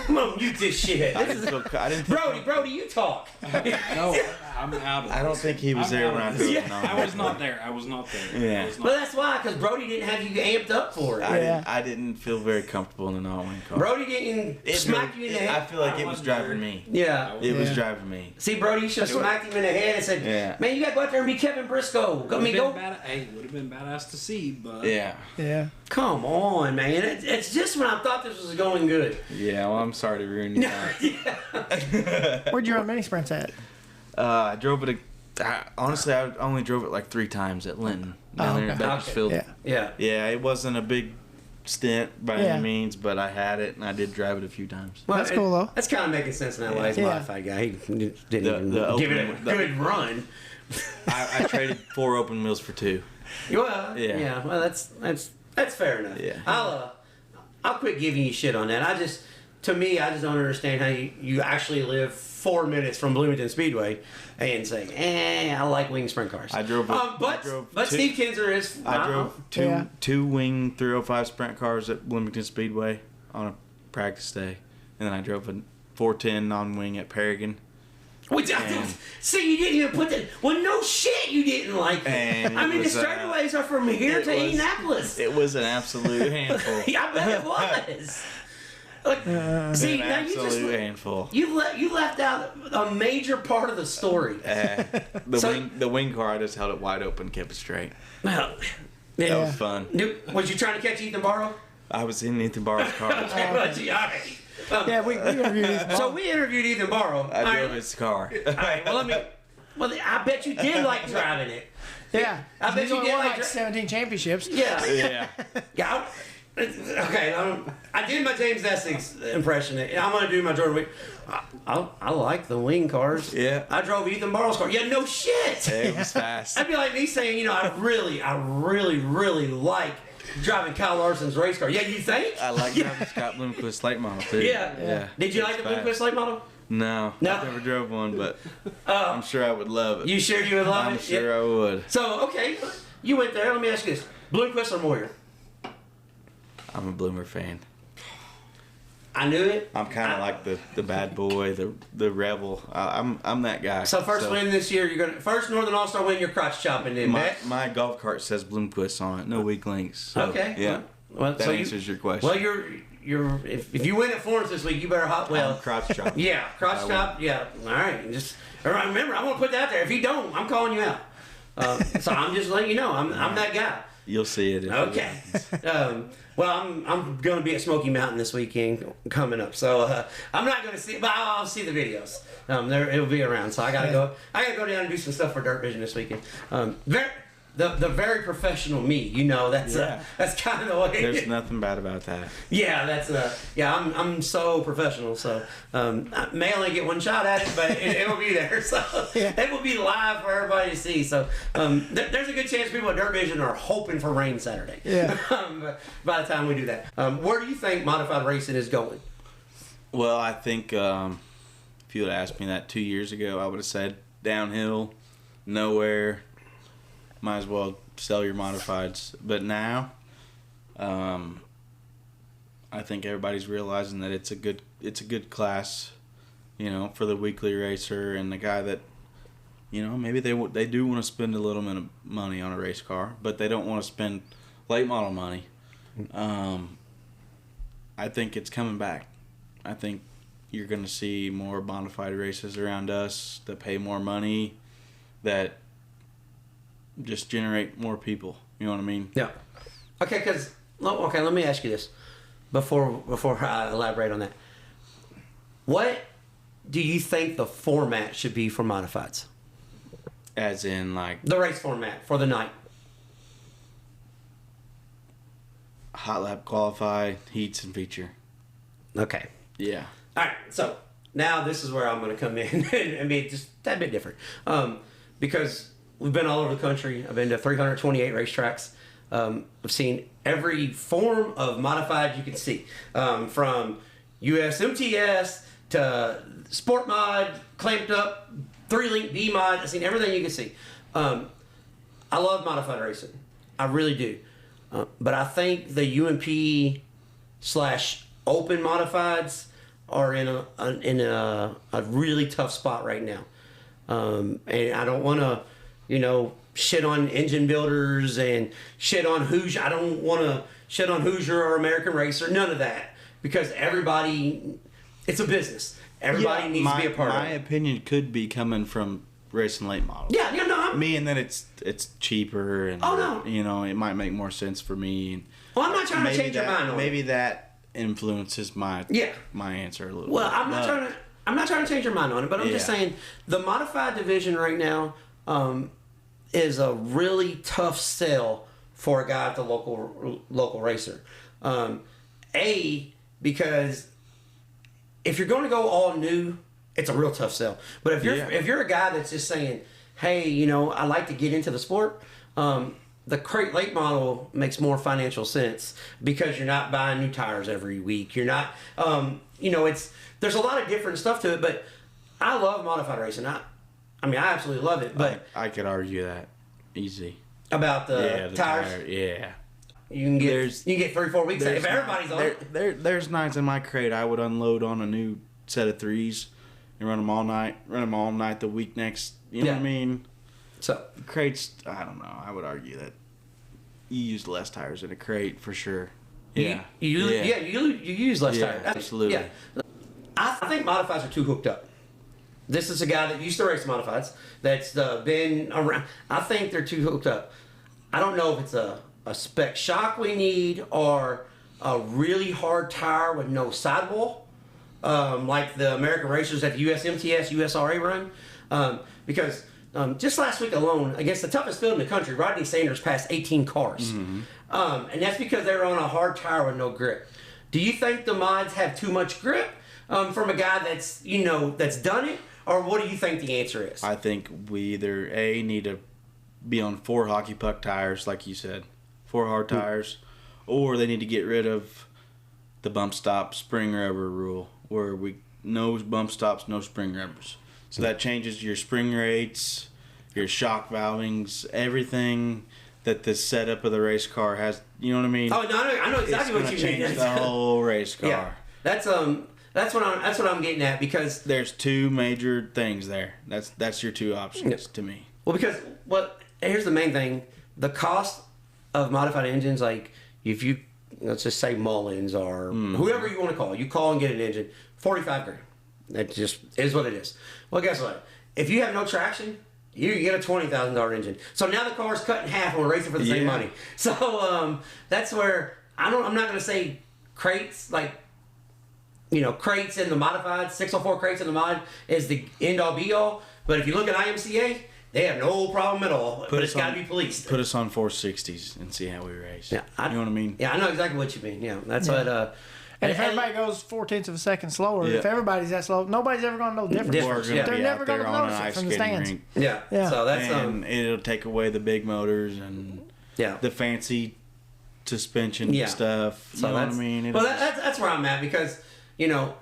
I'm gonna mute this shit. I This didn't is, feel. I didn't. Feel, Brody, you talk. No, I'm out of I don't this. think he was I'm there out when I of drove this. the I non-wing. was not there. I was not there. Yeah. I was not Well, that's why, because Brody didn't have you amped up for it. Yeah. I didn't feel very comfortable in the non-wing car. Brody didn't smack you in the I head. feel like it I was wasn't driving there. me. Yeah. It was Yeah. driving me. See, Brody, you should have smacked him in the head and said, Yeah. "Man, you got to go out there and be Kevin Briscoe." I mean, go. would have been badass to see, but Yeah. Yeah. Come on, man. It's just when I thought this was going good. Yeah. Well, I'm sorry to ruin your time. Where'd you run mini sprints at? I drove it. Honestly, I only drove it like 3 times at Linton. Down there in okay. Bakersfield. Yeah. Yeah. Yeah, it wasn't a big stint by Yeah. any means, but I had it and I did drive it a few times. That's cool, though. That's kind of making sense now. Why he's a Yeah. modified guy. He didn't even the give it a open- good run. I traded 4 open wheels for 2. Well, Yeah. yeah. Well, that's fair enough. Yeah. I'll quit giving you shit on that. I just don't understand how you actually live 4 minutes from Bloomington Speedway and say, I like wing sprint cars. I drove. But Steve Kinzer is. I drove two wing 305 sprint cars at Bloomington Speedway on a practice day, and then I drove a 410 non-wing at Paragon. See, you didn't even put that. Well, no shit, you didn't like it. And I mean, the it was, straightaways are from here to Indianapolis. It was an absolute handful. Yeah, I bet it was. Look, see, now you just handful. you left out a major part of the story. The wing car, I just held it wide open, kept it straight. Well, That was fun. Was you trying to catch Ethan Barrow? I was in Ethan Barrow's car. Was you? All right. Yeah, we interviewed him. So we interviewed Ethan Barrow. I drove his car. All right. Well, I bet you did like driving it. Yeah. I bet you He's did won like like 17 championships. Yeah. Yeah. Yeah. Okay. I did my James Essex impression. I'm gonna do my Jordan Wever. I like the wing cars. Yeah. I drove Ethan Barrow's car. Yeah. No shit. It was fast. That'd be like me saying, I really like driving Kyle Larson's race car. Yeah, you think? I like driving Scott Bloomquist's late model too. Yeah. Did you like the Bloomquist late model? No, No. I never drove one, but I'm sure I would love it. You sure you would love it? I'm sure I would. So, okay, you went there. Let me ask you this. Bloomquist or Moyer? I'm a Bloomer fan. I knew it. I'm kind of like the bad boy, the rebel. I'm that guy. So first win this year, first Northern All-Star win, you're crotch chopping in, my golf cart says Bloomquist on it, no weak links. So, Okay. Yeah. Well, that answers your question. Well, if you win at Florence this week, you better I'm crotch chop. Yeah, crotch chop. Yeah. All right. Just remember, I'm gonna put that there. If you don't, I'm calling you out. So I'm just letting you know, I'm that guy. You'll see it. Okay. Well, I'm going to be at Smoky Mountain this weekend coming up, so I'm not going to see, but I'll see the videos. It'll be around, so I gotta go down and do some stuff for Dirt Vision this weekend. The very professional me, that's kind of the way. There's nothing bad about that. Yeah, I'm so professional, so I may only get one shot at it, but it will be there, so it will be live for everybody to see. So there's a good chance people at Dirt Vision are hoping for rain Saturday. Yeah. By the time we do that, where do you think modified racing is going? Well, I think if you had asked me that 2 years ago, I would have said downhill, nowhere. Might as well sell your modifieds. But now, I think everybody's realizing that it's a good class, for the weekly racer and the guy that, maybe they do want to spend a little bit of money on a race car, but they don't want to spend late model money. I think it's coming back. I think you're going to see more modified races around us that pay more money, that just generate more people. You know what I mean? Yeah. Okay, let me ask you this before I elaborate on that. What do you think the format should be for modifieds? As in, like, The race format for the night. hot lap qualify, heats, and feature. Okay. Yeah. All right, so now this is where I'm going to come in and be just a tad bit different. Because we've been all over the country. I've been to 328 racetracks. I've seen every form of modified you can see. From US MTS to Sport Mod, clamped up, 3-link B Mod. I've seen everything you can see. I love modified racing. I really do. But I think the UMP / open modifieds are in a really tough spot right now. And I don't want to, shit on engine builders and shit on Hoosier. I don't want to shit on Hoosier or American Racer. None of that. Because everybody, it's a business. Everybody needs to be a part of it. My opinion could be coming from racing late models. Yeah, no. And then it's cheaper and it might make more sense for me. And Well, I'm not trying to change your mind on maybe it. that influences my answer a little Well, bit. I'm not trying to change your mind on it, but I'm just saying the modified division right now is a really tough sell for a guy at the local racer. Because if you're going to go all new, it's a real tough sell. But if you're a guy that's just saying, hey, you know, I like to get into the sport, the crate late model makes more financial sense because you're not buying new tires every week. You're not, you know, there's a lot of different stuff to it. But I love modified racing. I absolutely love it. But I could argue that easy about the tires. Yeah. You can get 3-4 weeks if everybody's on it. There's nights in my crate I would unload on a new set of 3s and run them all night the week next. You know what I mean? So crates, I don't know. I would argue that you use less tires in a crate for sure. Yeah. You use less tires. Absolutely. Yeah. I think modifieds are too hooked up. This is a guy that used to race modifieds that's been around. I think they're too hooked up. I don't know if it's a spec shock we need or a really hard tire with no sidewall, like the American racers at the USMTS, USRA run. Because just last week alone, against the toughest field in the country, Rodney Sanders passed 18 cars. Mm-hmm. And that's because they're on a hard tire with no grip. Do you think the mods have too much grip from a guy that's done it? Or what do you think the answer is? I think we either need to be on 4 hockey puck tires, like you said, 4 hard tires, or they need to get rid of the bump stop spring rubber rule, where no bump stops, no spring rubbers. So that changes your spring rates, your shock valvings, everything that the setup of the race car has. You know what I mean? Oh, no, I know exactly what you mean. Change the whole race car. Yeah, that's what I'm getting at, because there's 2 major things there. That's your 2 options to me. Well, because here's the main thing: the cost of modified engines. Like if you let's just say Mullins or whoever you want to call, you call and get an engine, $45,000. That just is what it is. Well, guess what? If you have no traction, you get a $20,000 engine. So now the car's cut in half and we're racing for the same money. So that's where I'm not going to say crates, like, you know, crates in the modified, 604 crates in the mod is the end all be all. But if you look at IMCA, they have no problem at all. But it's got to be policed. Put us on 460s and see how we race. Yeah, you know what I mean? Yeah, I know exactly what you mean. Yeah, that's what. And if everybody goes 0.4 of a second slower, if everybody's that slow, nobody's ever going to know the difference. They're never going to notice it from the stands. Rink. Yeah. So that's and it'll take away the big motors and the fancy suspension stuff. You know what I mean? That's where I'm at, because, you know,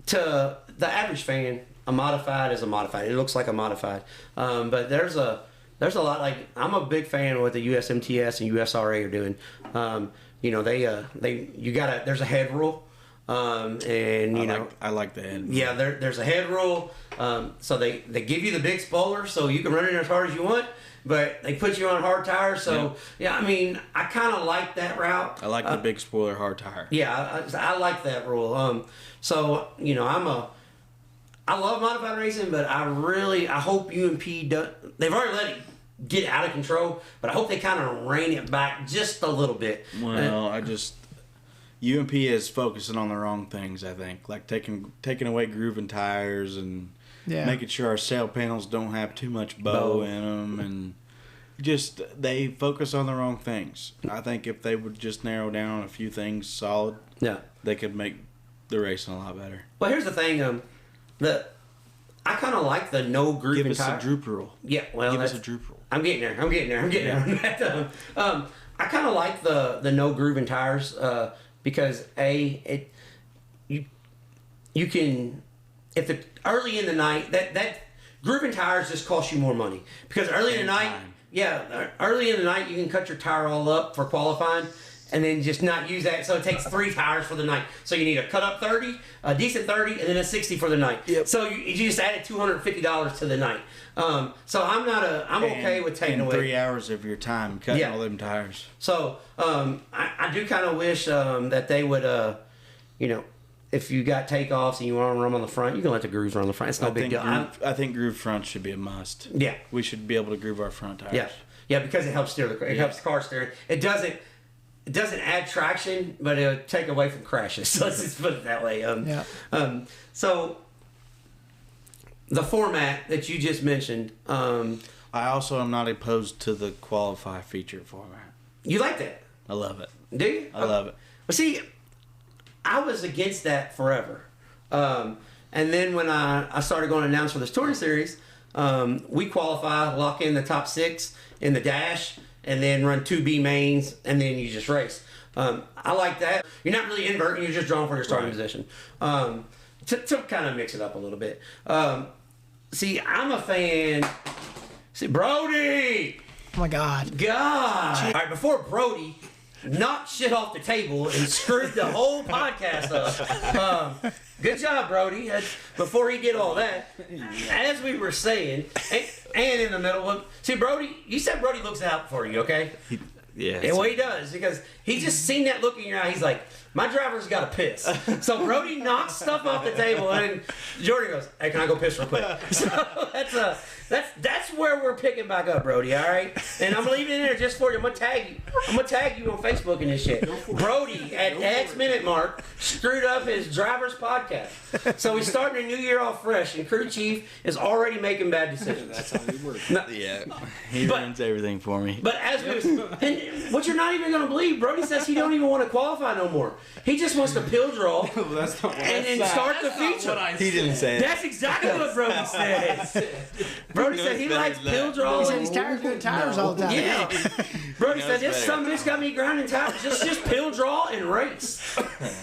to the average fan, a modified is a modified. It looks like a modified. But there's a lot, like, I'm a big fan of what the USMTS and USRA are doing. You know, there's a head rule. And I like the head rule. Yeah, there's a head rule. So they give you the big spoiler so you can run it as hard as you want, but they put you on hard tires. So I mean, I kind of like that route. I like the big spoiler hard tire. Yeah, I like that rule. So, you know, I love modified racing, but I hope UMP does. They've already let it get out of control, but I hope they kind of rein it back just a little bit. Well, UMP is focusing on the wrong things, I think. Like taking away grooving tires and making sure our sail panels don't have too much bow in them, and just they focus on the wrong things. I think if they would just narrow down a few things solid, they could make the racing a lot better. Well, here's the thing, I kind of like the no grooving tire. Give us a droop rule. Yeah, well, give us a droop rule. I'm getting there. I kind of like the no grooving tires because you can, if the early in the night that grooving tires just cost you more money, because early in the night you can cut your tire all up for qualifying and then just not use that. So it takes 3 tires for the night. So you need a cut up 30, a decent 30, and then a 60 for the night. Yep. So you just added $250 to the night. So I'm okay with taking away 3 hours of your time cutting all them tires. So I do kind of wish that they would, you know, if you got takeoffs and you want to run on the front, you can let the grooves run on the front. It's no big deal. I think groove front should be a must. Yeah, we should be able to groove our front tires. Yeah, because it helps steer it helps the car steer. It doesn't add traction, but it'll take away from crashes. So let's just put it that way. So the format that you just mentioned. I also am not opposed to the qualify feature format. You like that? I love it. Do you? I love it. But see, I was against that forever. And then when I started going to announce for this touring series, we qualify, lock in the top 6 in the dash, and then run 2 B mains, and then you just race. I like that. You're not really inverting, you're just drawing for your starting position. To kind of mix it up a little bit. See, I'm a fan. See, Brody! Oh my God. God! All right, before Brody knocked shit off the table and screwed the whole podcast up. Good job, Brody. Before he did all that, as we were saying, and in the middle, see, Brody, you said Brody looks out for you, okay? Yeah. And what he does, because he just seen that look in your eye, he's like, my driver's got to piss. So Brody knocks stuff off the table, and Jordan goes, hey, can I go piss real quick? So that's where we're picking back up, Brody, all right? And I'm leaving it in there just for you. I'm going to tag you on Facebook and this shit. Brody, at the X minute mark, screwed up his driver's podcast. So he's starting a new year off fresh, and crew chief is already making bad decisions. That's how it works. Yeah. He runs everything for me. But as we was, and what you're not even going to believe, Brody says he don't even want to qualify no more. He just wants to pill draw That's not what and then start the feature. He didn't say That's exactly what Brody said. Brody said he likes pill draw. He said he's tired of doing tires all the time. Yeah. Brody knows said this better. some bitch got me grinding tires. Just pill draw and race.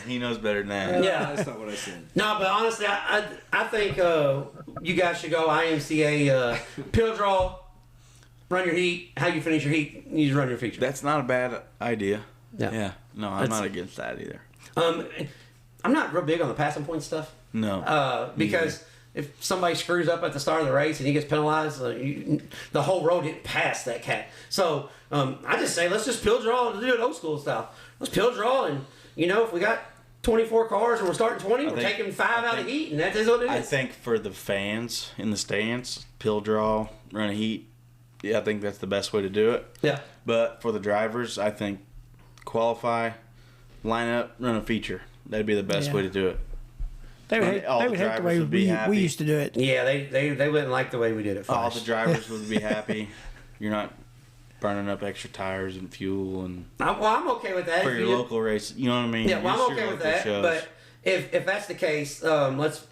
He knows better than that. Yeah. That's not what I said. No, but honestly, I think you guys should go IMCA pill draw, run your heat. How you finish your heat, you just run your feature. That's not a bad idea. Yeah. No, I'm not against that either. I'm not real big on the passing point stuff. No. Because if somebody screws up at the start of the race and he gets penalized, the whole road didn't pass that cat. So I just say let's just pill draw and do it old school style. Let's pill draw, and if we got 24 cars and we're starting 20, we're taking 5 out of heat, and that is what it is. I think for the fans in the stands, pill draw, run a heat. Yeah, I think that's the best way to do it. Yeah. But for the drivers, I think qualify, line up, run a feature. That'd be the best way to do it. They would hate the drivers way would be we happy. used to do it. Yeah, they wouldn't like the way we did it. All Flash. the drivers would be happy. You're not burning up extra tires and fuel and I'm okay with that. for If your you- local race. You know what I mean? Yeah, well, Just I'm your okay with local that. shows. But if that's the case, let's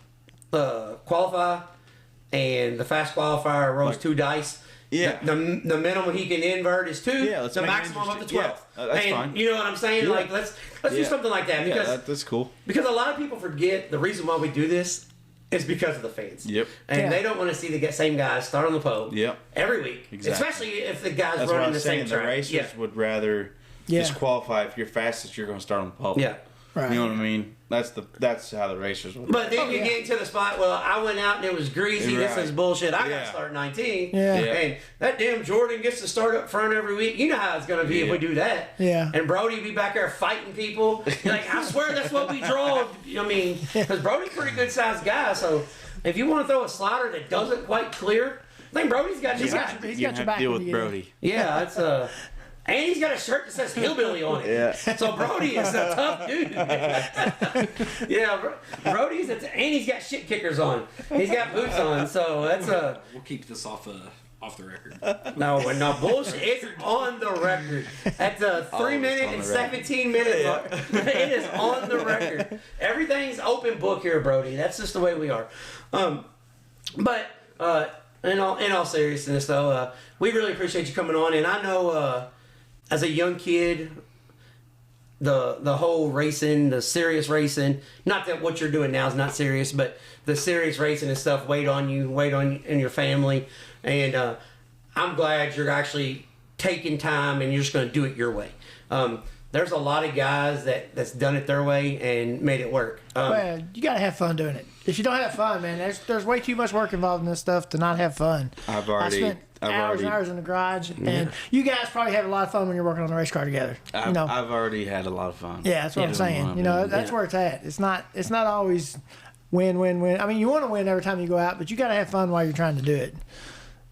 qualify, and the fast qualifier rolls 2 dice. Yeah. The minimum he can invert is 2. Yeah, let's the make it maximum up to interesting. 12. Yeah, that's and fine. You know what I'm saying? Yeah. Like let's do something like that, because that's cool. because a lot of people forget the reason why we do this is because of the fans. Yep. And Yeah. they don't want to see the same guys start on the pole. Yep. Every week, Exactly. especially if the guys That's what running I'm the saying. same The track. racers Yeah. would rather just qualify. If you're fastest, you're going to start on the pole. Yeah. Right. You know what I mean? That's how the racers would. But then you get into the spot, well, I went out and it was greasy. This Right. is bullshit. I got to Yeah. start 19. Yeah. Yeah. And that damn Jordan gets to start up front every week. You know how it's going to be if Yeah. we do that. Yeah. And Brody be back there fighting people. Like, I swear that's what we draw. I mean, because Brody's a pretty good sized guy. So if you want to throw a slider that doesn't quite clear, I think Brody's got you. He's got back. your you back have to deal when with you get in. Brody. Yeah, it's and he's got a shirt that says hillbilly on it. Yeah. So Brody is a tough dude. Yeah, Brody's and he's got shit kickers on. He's got boots on. So that's We'll keep this off the record. no bullshit. It's on the record. At the 3 minute on and the record. 17-minute mark, it is on the record. Everything's open book here, Brody. That's just the way we are. But in all seriousness, though, we really appreciate you coming on. And I know, as a young kid, the whole racing, the serious racing, not that what you're doing now is not serious, but the serious racing and stuff weighed on you and your family. And I'm glad you're actually taking time and you're just going to do it your way. There's a lot of guys that's done it their way and made it work. Well, you gotta have fun doing it. If you don't have fun, man, there's way too much work involved in this stuff to not have fun. I've I already. spent hours and hours in the garage, and you guys probably have a lot of fun when you're working on the race car together. I've already had a lot of fun. Yeah, that's what I'm saying. You know, that's where it's at. It's not always win. I mean, you want to win every time you go out, but you got to have fun while you're trying to do it.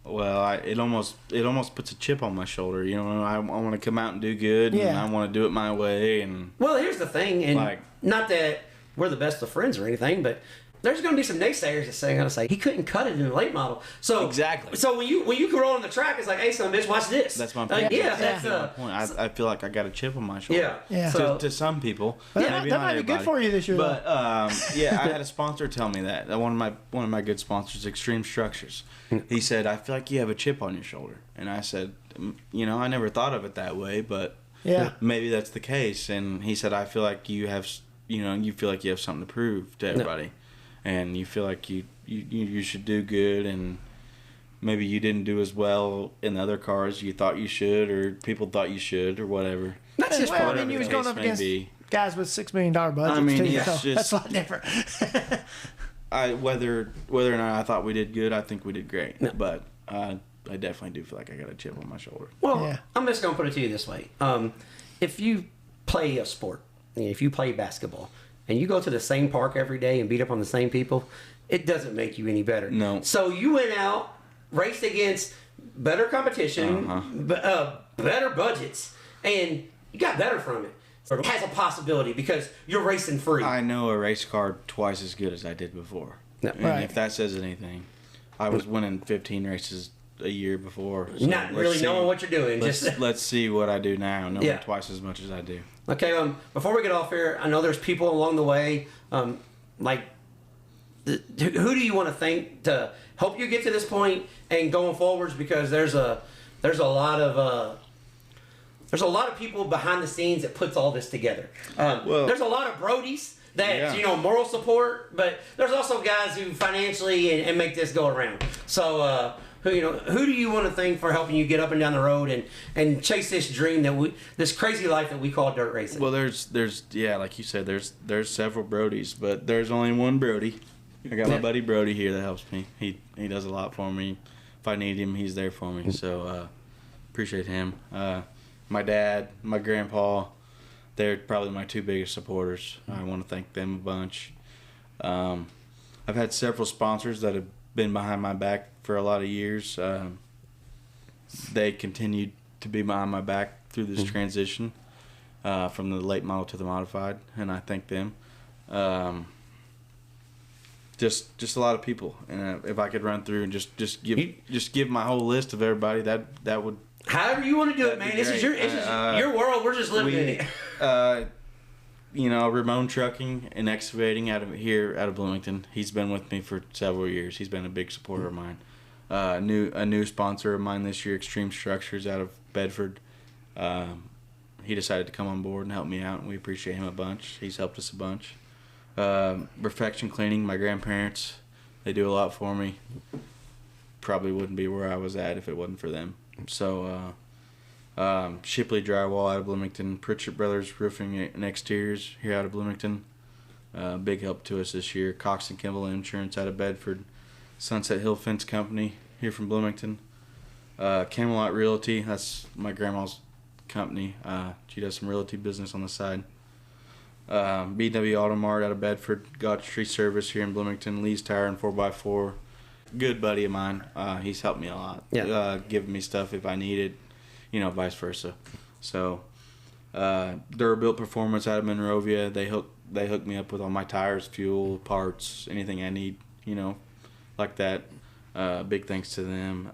Well, it almost puts a chip on my shoulder. You know, I want to come out and do good, and Yeah. I want to do it my way. And Well, here's the thing, and Like- not that we're the best of friends or anything, but there's going to be some naysayers that say, going to say he couldn't cut it in the late model. So Exactly. So when you can roll on the track, it's like, hey, son, bitch, watch this. That's my point. Yeah, That's that's my point. I feel like I got a chip on my shoulder. Yeah. So To some people, But maybe that not might be good everybody. for you this year. But yeah, I had a sponsor tell me that. One of my good sponsors, Extreme Structures. He said, "I feel like you have a chip on your shoulder," and I said, I never thought of it that way, but Yeah. maybe that's the case. And he said, "I feel like you have, you feel like you have something to prove to everybody, and you feel like you should do good, and maybe you didn't do as well in the other cars you thought you should, or people thought you should, or whatever." that's just well, I part mean, of you it. was going case up may against be. guys with $6 million budgets I mean, too, it's so just- that's a lot different. Whether or not I thought we did good, I think we did great. Yeah. But I definitely do feel like I got a chip on my shoulder. Well, Yeah. I'm just going to put it to you this way. If you play a sport, if you play basketball, and you go to the same park every day and beat up on the same people, it doesn't make you any better. No. So you went out, raced against better competition, better budgets, and you got better from it. It has a possibility because you're racing free. I know a race car twice as good as I did before. Yeah. And Right. if that says anything, I was winning 15 races a year before. So Not let's really see- knowing what you're doing. Just Let's see what I do now, knowing Yeah. twice as much as I do. Okay, before we get off here, I know there's people along the way, who do you want to thank to help you get to this point and going forwards? Because there's a lot of people behind the scenes that puts all this together. There's a lot of Brodies that moral support, but there's also guys who financially and make this go around. So who do you want to thank for helping you get up and down the road and chase this dream this crazy life that we call dirt racing? Well, there's like you said, there's several Brodies, but there's only one Brody. I got my buddy Brody here that helps me. He does a lot for me. If I need him, he's there for me. So appreciate him. My dad, my grandpa, they're probably my two biggest supporters. I want to thank them a bunch. I've had several sponsors that have been behind my back for a lot of years. They continued to be behind my back through this transition from the late model to the modified, and I thank them. Just a lot of people, and if I could run through and just give my whole list of everybody, that would. However you want to do it, man. That'd be This is great. your world. We're just living in it. Ramon Trucking and Excavating out of Bloomington. He's been with me for several years. He's been a big supporter of mine. A new sponsor of mine this year, Extreme Structures out of Bedford. He decided to come on board and help me out, and we appreciate him a bunch. He's helped us a bunch. Perfection Cleaning, my grandparents, they do a lot for me. Probably wouldn't be where I was at if it wasn't for them. So, Shipley Drywall out of Bloomington, Pritchett Brothers Roofing and Exteriors here out of Bloomington, big help to us this year. Cox and Kimball Insurance out of Bedford, Sunset Hill Fence Company here from Bloomington, Camelot Realty, that's my grandma's company. She does some realty business on the side. BW Auto Mart out of Bedford, God's Tree Service here in Bloomington, Lee's Tire and 4x4. Good buddy of mine. He's helped me a lot. Yeah. Giving me stuff if I need it, vice versa. So, Durabuilt Performance out of Monrovia, they hook me up with all my tires, fuel, parts, anything I need, like that. Big thanks to them.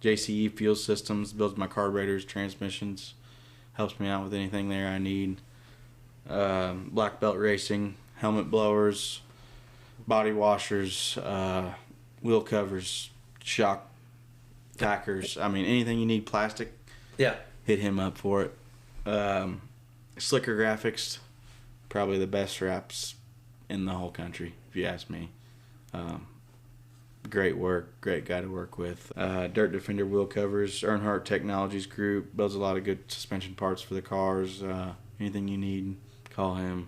JCE Fuel Systems builds my carburetors, transmissions, helps me out with anything there I need. Black Belt Racing, helmet blowers, body washers, wheel covers, shock packers. I mean, anything you need plastic, Yeah. hit him up for it. Slicker Graphics, probably the best wraps in the whole country, if you ask me. Great work, great guy to work with. Dirt Defender wheel covers, Earnhardt Technologies Group, builds a lot of good suspension parts for the cars. Anything you need, call him.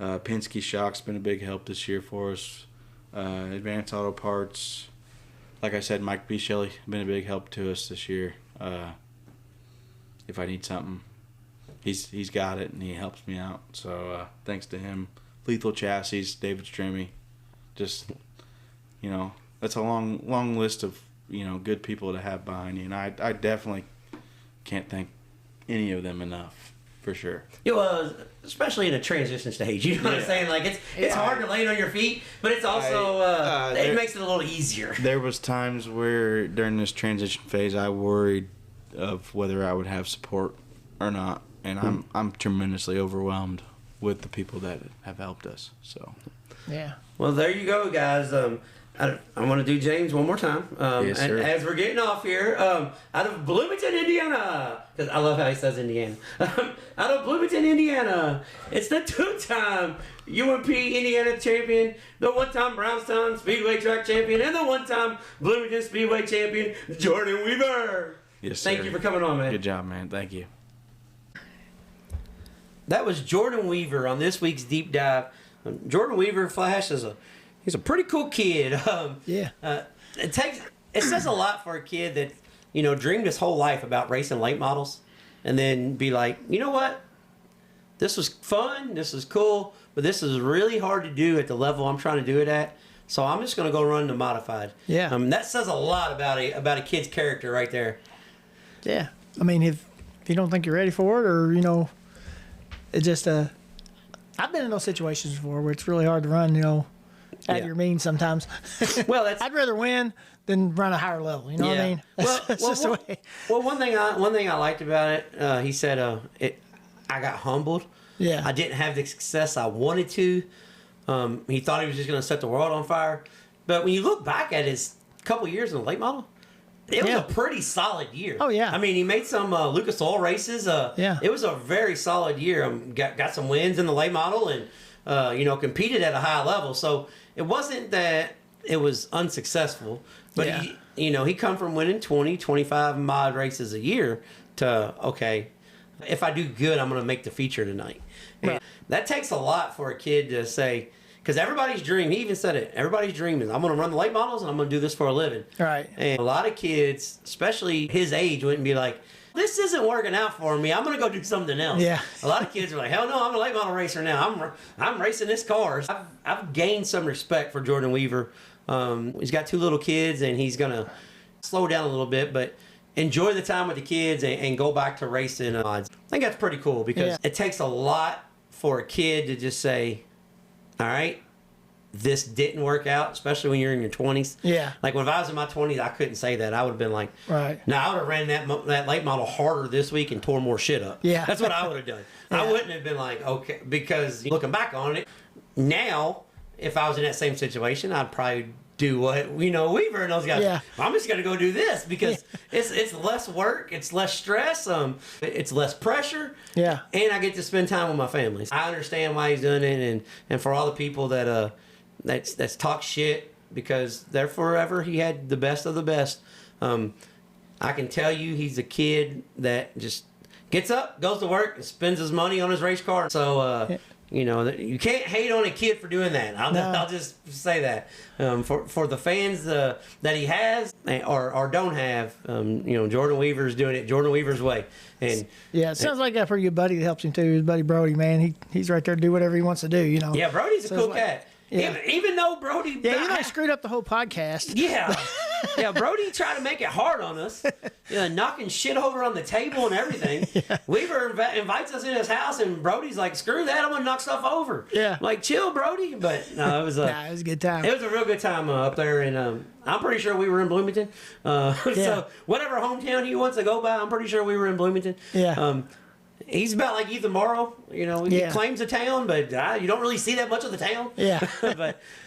Penske Shock's been a big help this year for us. Advanced Auto Parts, like I said, Mike B. Shelley, been a big help to us this year. If I need something, he's got it and he helps me out. So thanks to him. Lethal Chassis, David Stremme, just that's a long list of good people to have behind you, and I definitely can't thank any of them enough. For sure. It was, especially in a transition stage. You know what I'm saying? Like it's hard to land on your feet, but it's also it makes it a little easier. There was times where during this transition phase, I worried of whether I would have support or not, and I'm tremendously overwhelmed with the people that have helped us. So. Yeah. Well, there you go, guys. I want to do James one more time. Yes, sir. And as we're getting off here, out of Bloomington, Indiana, because I love how he says Indiana. Out of Bloomington, Indiana, it's the 2-time UMP Indiana champion, the 1-time Brownstown Speedway track champion, and the 1-time Bloomington Speedway champion, Jordan Wever. Yes, sir. Thank you for coming on, man. Good job, man. Thank you. That was Jordan Wever on this week's Deep Dive. Jordan Wever Flash he's a pretty cool kid. Yeah. It says a lot for a kid that, you know, dreamed his whole life about racing late models, and then be like, you know what? This was fun. This is cool, but this is really hard to do at the level I'm trying to do it at. So I'm just going to go run the modified. Yeah. That says a lot about a kid's character right there. Yeah. I mean, if you don't think you're ready for it, or, you know, it just I've been in those situations before where it's really hard to run, you know, out of your means sometimes. Well, I'd rather win than run a higher level. You know what I mean? That's just the way. Well, one thing I liked about it, he said, I got humbled. Yeah. I didn't have the success I wanted to. He thought he was just going to set the world on fire. But when you look back at his couple years in the late model, it was a pretty solid year. Oh, yeah. I mean, he made some Lucas Oil races. It was a very solid year. Got some wins in the late model and, you know, competed at a high level. So it wasn't that it was unsuccessful. But, he come from winning 20, 25 mod races a year to, okay, if I do good, I'm going to make the feature tonight. And that takes a lot for a kid to say, because everybody's dream, he even said it, everybody's dream is, I'm going to run the late models and I'm going to do this for a living. Right. And a lot of kids, especially his age, wouldn't be like, this isn't working out for me. I'm going to go do something else. Yeah. A lot of kids are like, hell no, I'm a late model racer now. I'm racing this car. I've gained some respect for Jordan Wever. He's got 2 little kids, and he's going to slow down a little bit, but enjoy the time with the kids and go back to racing odds. I think that's pretty cool because it takes a lot for a kid to just say, all right, this didn't work out, especially when you're in your 20s. Yeah. Like when I was in my 20s, I couldn't say that. I would have been like, right. No, I would have ran that late model harder this week and tore more shit up. Yeah. That's what I would have done. Yeah. I wouldn't have been like, okay, because looking back on it, now, if I was in that same situation, I'd probably do what, Weaver and those guys. Yeah. I'm just going to go do this because it's less work, it's less stress, it's less pressure. Yeah. And I get to spend time with my family. I understand why he's doing it, and for all the people that that's talk shit because they're forever. He had the best of the best. I can tell you he's a kid that just gets up, goes to work, and spends his money on his race car. So, you can't hate on a kid for doing that. I'll just say that. For the fans that he has or don't have, Jordan Weaver's doing it Jordan Weaver's way. And yeah, it sounds like a pretty good buddy that helps him too. His buddy Brody, man, he's right there to do whatever he wants to do. Yeah, Brody's a cool cat. Yeah. Even though Brody... Yeah, screwed up the whole podcast. Yeah. Yeah, Brody tried to make it hard on us. Knocking shit over on the table and everything. Yeah. Weaver invites us in his house, and Brody's like, screw that, I'm going to knock stuff over. Yeah. Like, chill, Brody. But no, it was it was a good time. It was a real good time up there, and I'm pretty sure we were in Bloomington. So whatever hometown he wants to go by, I'm pretty sure we were in Bloomington. Yeah. He's about like Ethan Morrow, he claims a town, but you don't really see that much of the town. Yeah.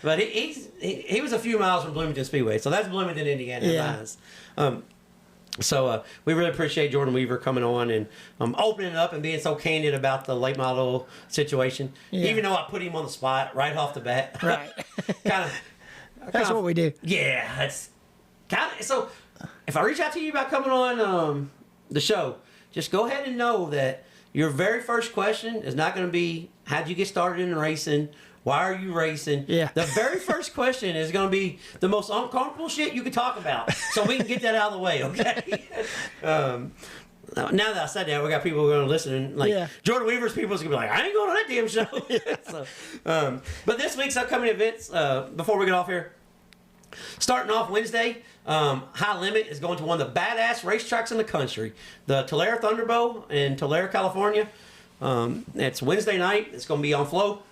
but he was a few miles from Bloomington Speedway, so that's Bloomington, Indiana. Yeah. So we really appreciate Jordan Wever coming on and opening up and being so candid about the late model situation. Yeah. Even though I put him on the spot right off the bat. Right. That's what we do. Yeah, that's kind of. So if I reach out to you about coming on the show, just go ahead and know that your very first question is not going to be, how'd you get started in racing? Why are you racing? Yeah. The very first question is going to be the most uncomfortable shit you can talk about. So we can get that out of the way, okay? Now that I said that, we got people going to listen. And Jordan Weaver's people is going to be like, I ain't going on that damn show. So, but this week's upcoming events, before we get off here, starting off Wednesday, High Limit is going to one of the badass racetracks in the country, the Tulare Thunderbolt in Tulare, California. It's Wednesday night. It's going to be on Flow.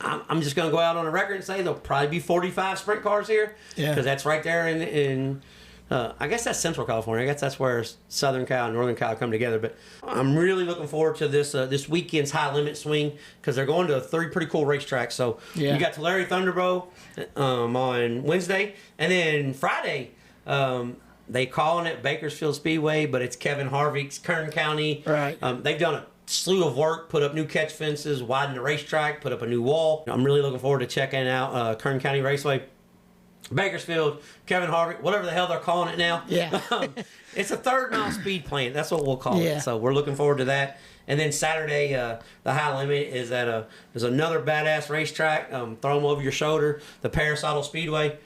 I'm just going to go out on a record and say there'll probably be 45 sprint cars here. Yeah. Because that's right there in I guess that's Central California. I guess that's where Southern Cal and Northern Cal come together. But I'm really looking forward to this weekend's high limit swing because they're going to 3 pretty cool racetracks. So Yeah. you got Tulare Thunderbolt on Wednesday, and then Friday they calling it Bakersfield Speedway, but it's Kevin Harvick's Kern County. Right. They've done a slew of work, put up new catch fences, widened the racetrack, put up a new wall. I'm really looking forward to checking out Kern County Raceway. Bakersfield, Kevin Harvick, whatever the hell they're calling it now. Yeah. It's a 3rd mile speed plant. That's what we'll call Yeah. it. So we're looking forward to that. And then Saturday, the high limit is at there's another badass racetrack. Throw them over your shoulder, the Paragon Speedway.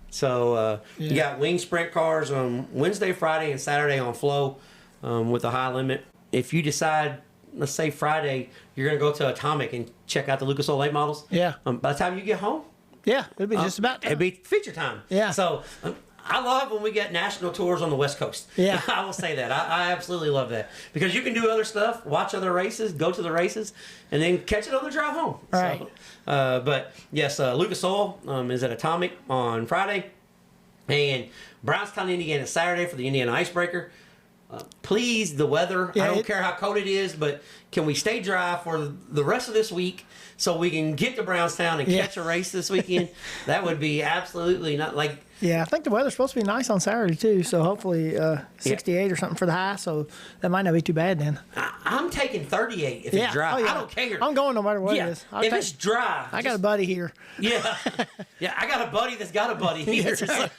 So you got wing sprint cars on Wednesday, Friday, and Saturday on Flow with the high limit. If you decide, let's say Friday, you're going to go to Atomic and check out the Lucas Oil late models. Yeah. By the time you get home, Yeah, it'd be just about time. it'd be feature time. Yeah. So I love when we get national tours on the West Coast. Yeah. I will say that. I absolutely love that because you can do other stuff, watch other races, go to the races, and then catch it on the drive home. Right. So, but yes, Lucas Oil is at Atomic on Friday, and Brownstown, Indiana, Saturday for the Indiana Icebreaker. Please, the weather. Yeah, I don't care how cold it is, but can we stay dry for the rest of this week so we can get to Brownstown and Yeah. catch a race this weekend? That would be absolutely not like. Yeah, I think the weather's supposed to be nice on Saturday too, so hopefully 68 or something for the high, so that might not be too bad then. I'm taking 38 if Yeah, it's dry. oh, yeah. I don't care. I'm going no matter what yeah, it is. if it's dry. I got a buddy here. Yeah, yeah. I got a buddy that's got a buddy here. That's right.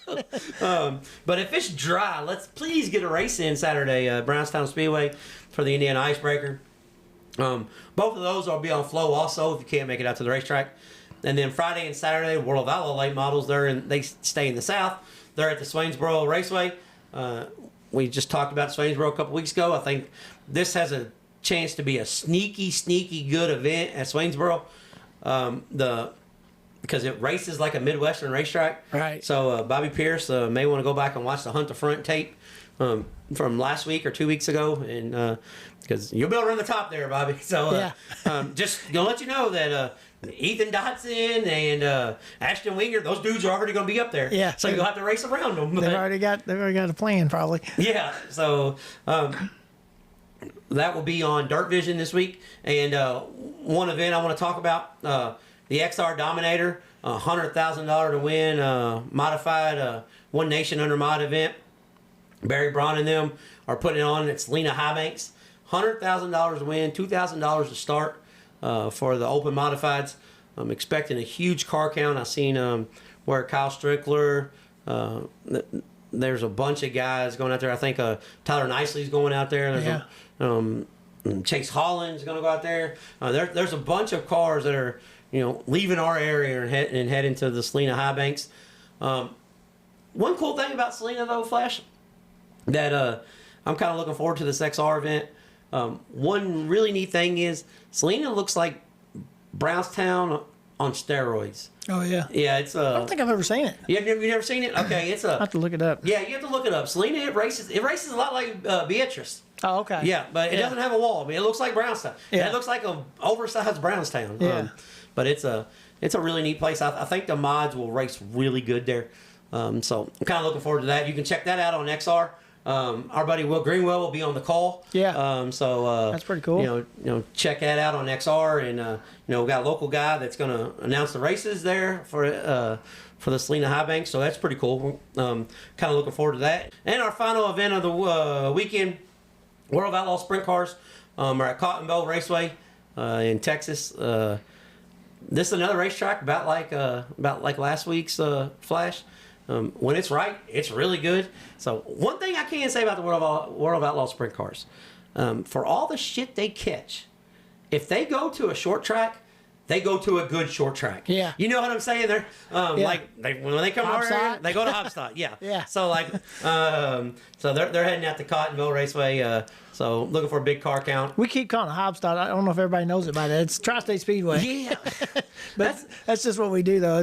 So, but if it's dry, let's please get a race in Saturday, Brownstown Speedway for the Indiana Icebreaker. Both of those will be on Flow also if you can't make it out to the racetrack. And then Friday and Saturday, World of Outlaw late models. They stay in the south. They're at the Swainsboro Raceway. We just talked about Swainsboro a couple weeks ago. I think this has a chance to be a sneaky good event at Swainsboro. Because it races like a Midwestern racetrack. Right. So Bobby Pierce may want to go back and watch the Hunt the Front tape from last week or 2 weeks ago, and because you'll be able to run the top there, Bobby. So just gonna let you know that Ethan Dotson and Ashton Winger, those dudes are already gonna be up there. Yeah. So you'll have to race around them. They've already got a plan probably. Yeah, so that will be on Dirt Vision this week. And one event I want to talk about, the XR Dominator, $100,000 to win, modified One Nation Under Mod event. Barry Braun and them are putting it on. It's Lena Highbanks. $100,000 to win, $2,000 to start for the open modifieds. I'm expecting a huge car count. I've seen where Kyle Strickler, there's a bunch of guys going out there. I think Tyler Nicely's going out there. There's Chase Holland's going to go out there. There's a bunch of cars that are leaving our area and heading to the Selena Highbanks. One cool thing about Selena though, Flash, that I'm kind of looking forward to this XR event. One really neat thing is Selena looks like Brownstown on steroids. Oh yeah. Yeah, it's I don't think I've ever seen it. You've never seen it? Okay, it's I have to look it up. yeah, you have to look it up. Selena, it races a lot like Beatrice. Oh, okay. Yeah, but it doesn't have a wall. I mean, it looks like Brownstown. Yeah. It looks like a oversized Brownstown. Yeah. But it's a really neat place. I think the mods will race really good there. So I'm kind of looking forward to that. You can check that out on XR. Our buddy Will Greenwell will be on the call. Yeah. So That's pretty cool. Check that out on XR, and we got a local guy that's going to announce the races there for the Selena Highbanks. So that's pretty cool. Kind of looking forward to that. And our final event of the weekend, World of Outlaw Sprint Cars, are at Cotton Bowl Raceway in Texas. This is another racetrack about like last week's Flash. When it's right, it's really good. So one thing I can say about the World of Outlaw Sprint Cars, for all the shit they catch, if they go to a short track, they go to a good short track. Yeah. You know what I'm saying? They're when they come over here, they go to Hobstock. Yeah. Yeah. So so they're heading out to Cottonville Raceway. So looking for a big car count. We keep calling it Hobstock. I don't know if everybody knows it by that. It's Tri-State Speedway. Yeah. But that's just what we do, though.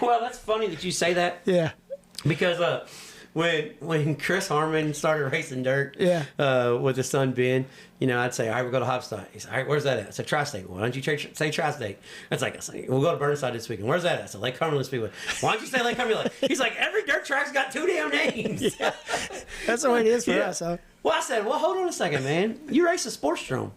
Well, that's funny that you say that. Yeah. Because when Chris Harmon started racing dirt, Yeah. With his son Ben, I'd say, all right, we'll go to Hopstein. He's like, all right, where's that at? I said, Tri-State. Why don't you say Tri-State? It's like, we'll go to Burnside this weekend. Where's that at? I said, Lake Cumberland Speedway. Why don't you say Lake Cumberland? He's like, every dirt track's got 2 damn names. Yeah. That's the way it is for us. Huh? Well, I said, well, hold on a second, man. You race a Sportsdrome.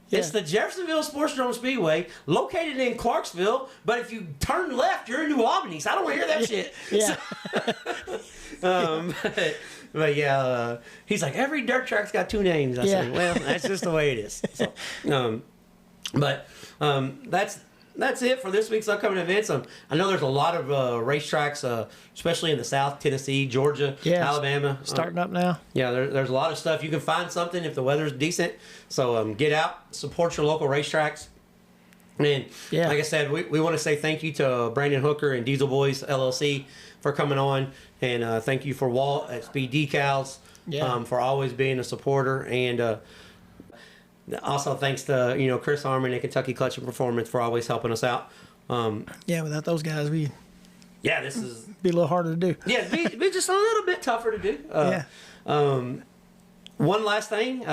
Yeah. It's the Jeffersonville Sportsdrome Speedway, located in Clarksville, but if you turn left, you're in New Albany, so I don't want to hear that shit. Yeah. But yeah, he's like, every dirt track's got 2 names. I said, well, that's just the way it is. So, that's it for this week's upcoming events. I know there's a lot of racetracks, especially in the South, Tennessee, Georgia, Alabama. Starting up now. Yeah, there's a lot of stuff. You can find something if the weather's decent. So get out, support your local racetracks. And like I said, we want to say thank you to Brandon Hooker and Diesel Boys LLC for coming on. And thank you for Walt at Speed Decals for always being a supporter. And also thanks to Chris Harmon and Kentucky Clutch and Performance for always helping us out. Without those guys, this is be a little harder to do. Yeah, be just a little bit tougher to do. One last thing.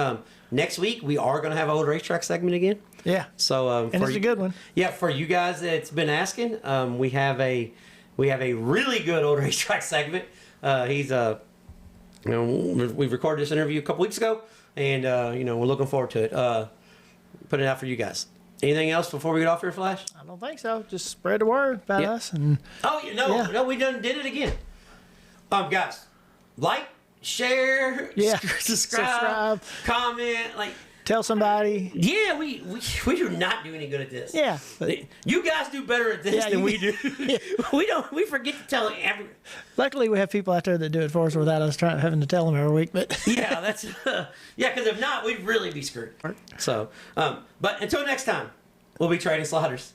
Next week we are going to have an old racetrack segment again. Yeah. So and it's a good one. Yeah, for you guys that's been asking, we have a really good old racetrack segment. We've recorded this interview a couple weeks ago, and we're looking forward to it. Putting it out for you guys. Anything else before we get off here, Flash? I don't think so. Just spread the word about us. And no, we did it again. Guys, like, share, subscribe, comment, tell somebody. Yeah, we do not do any good at this. Yeah, you guys do better at this than we do. We forget to tell every. Luckily, we have people out there that do it for us without us having to tell them every week. But that's because if not, we'd really be screwed. So, but until next time, we'll be trading sliders.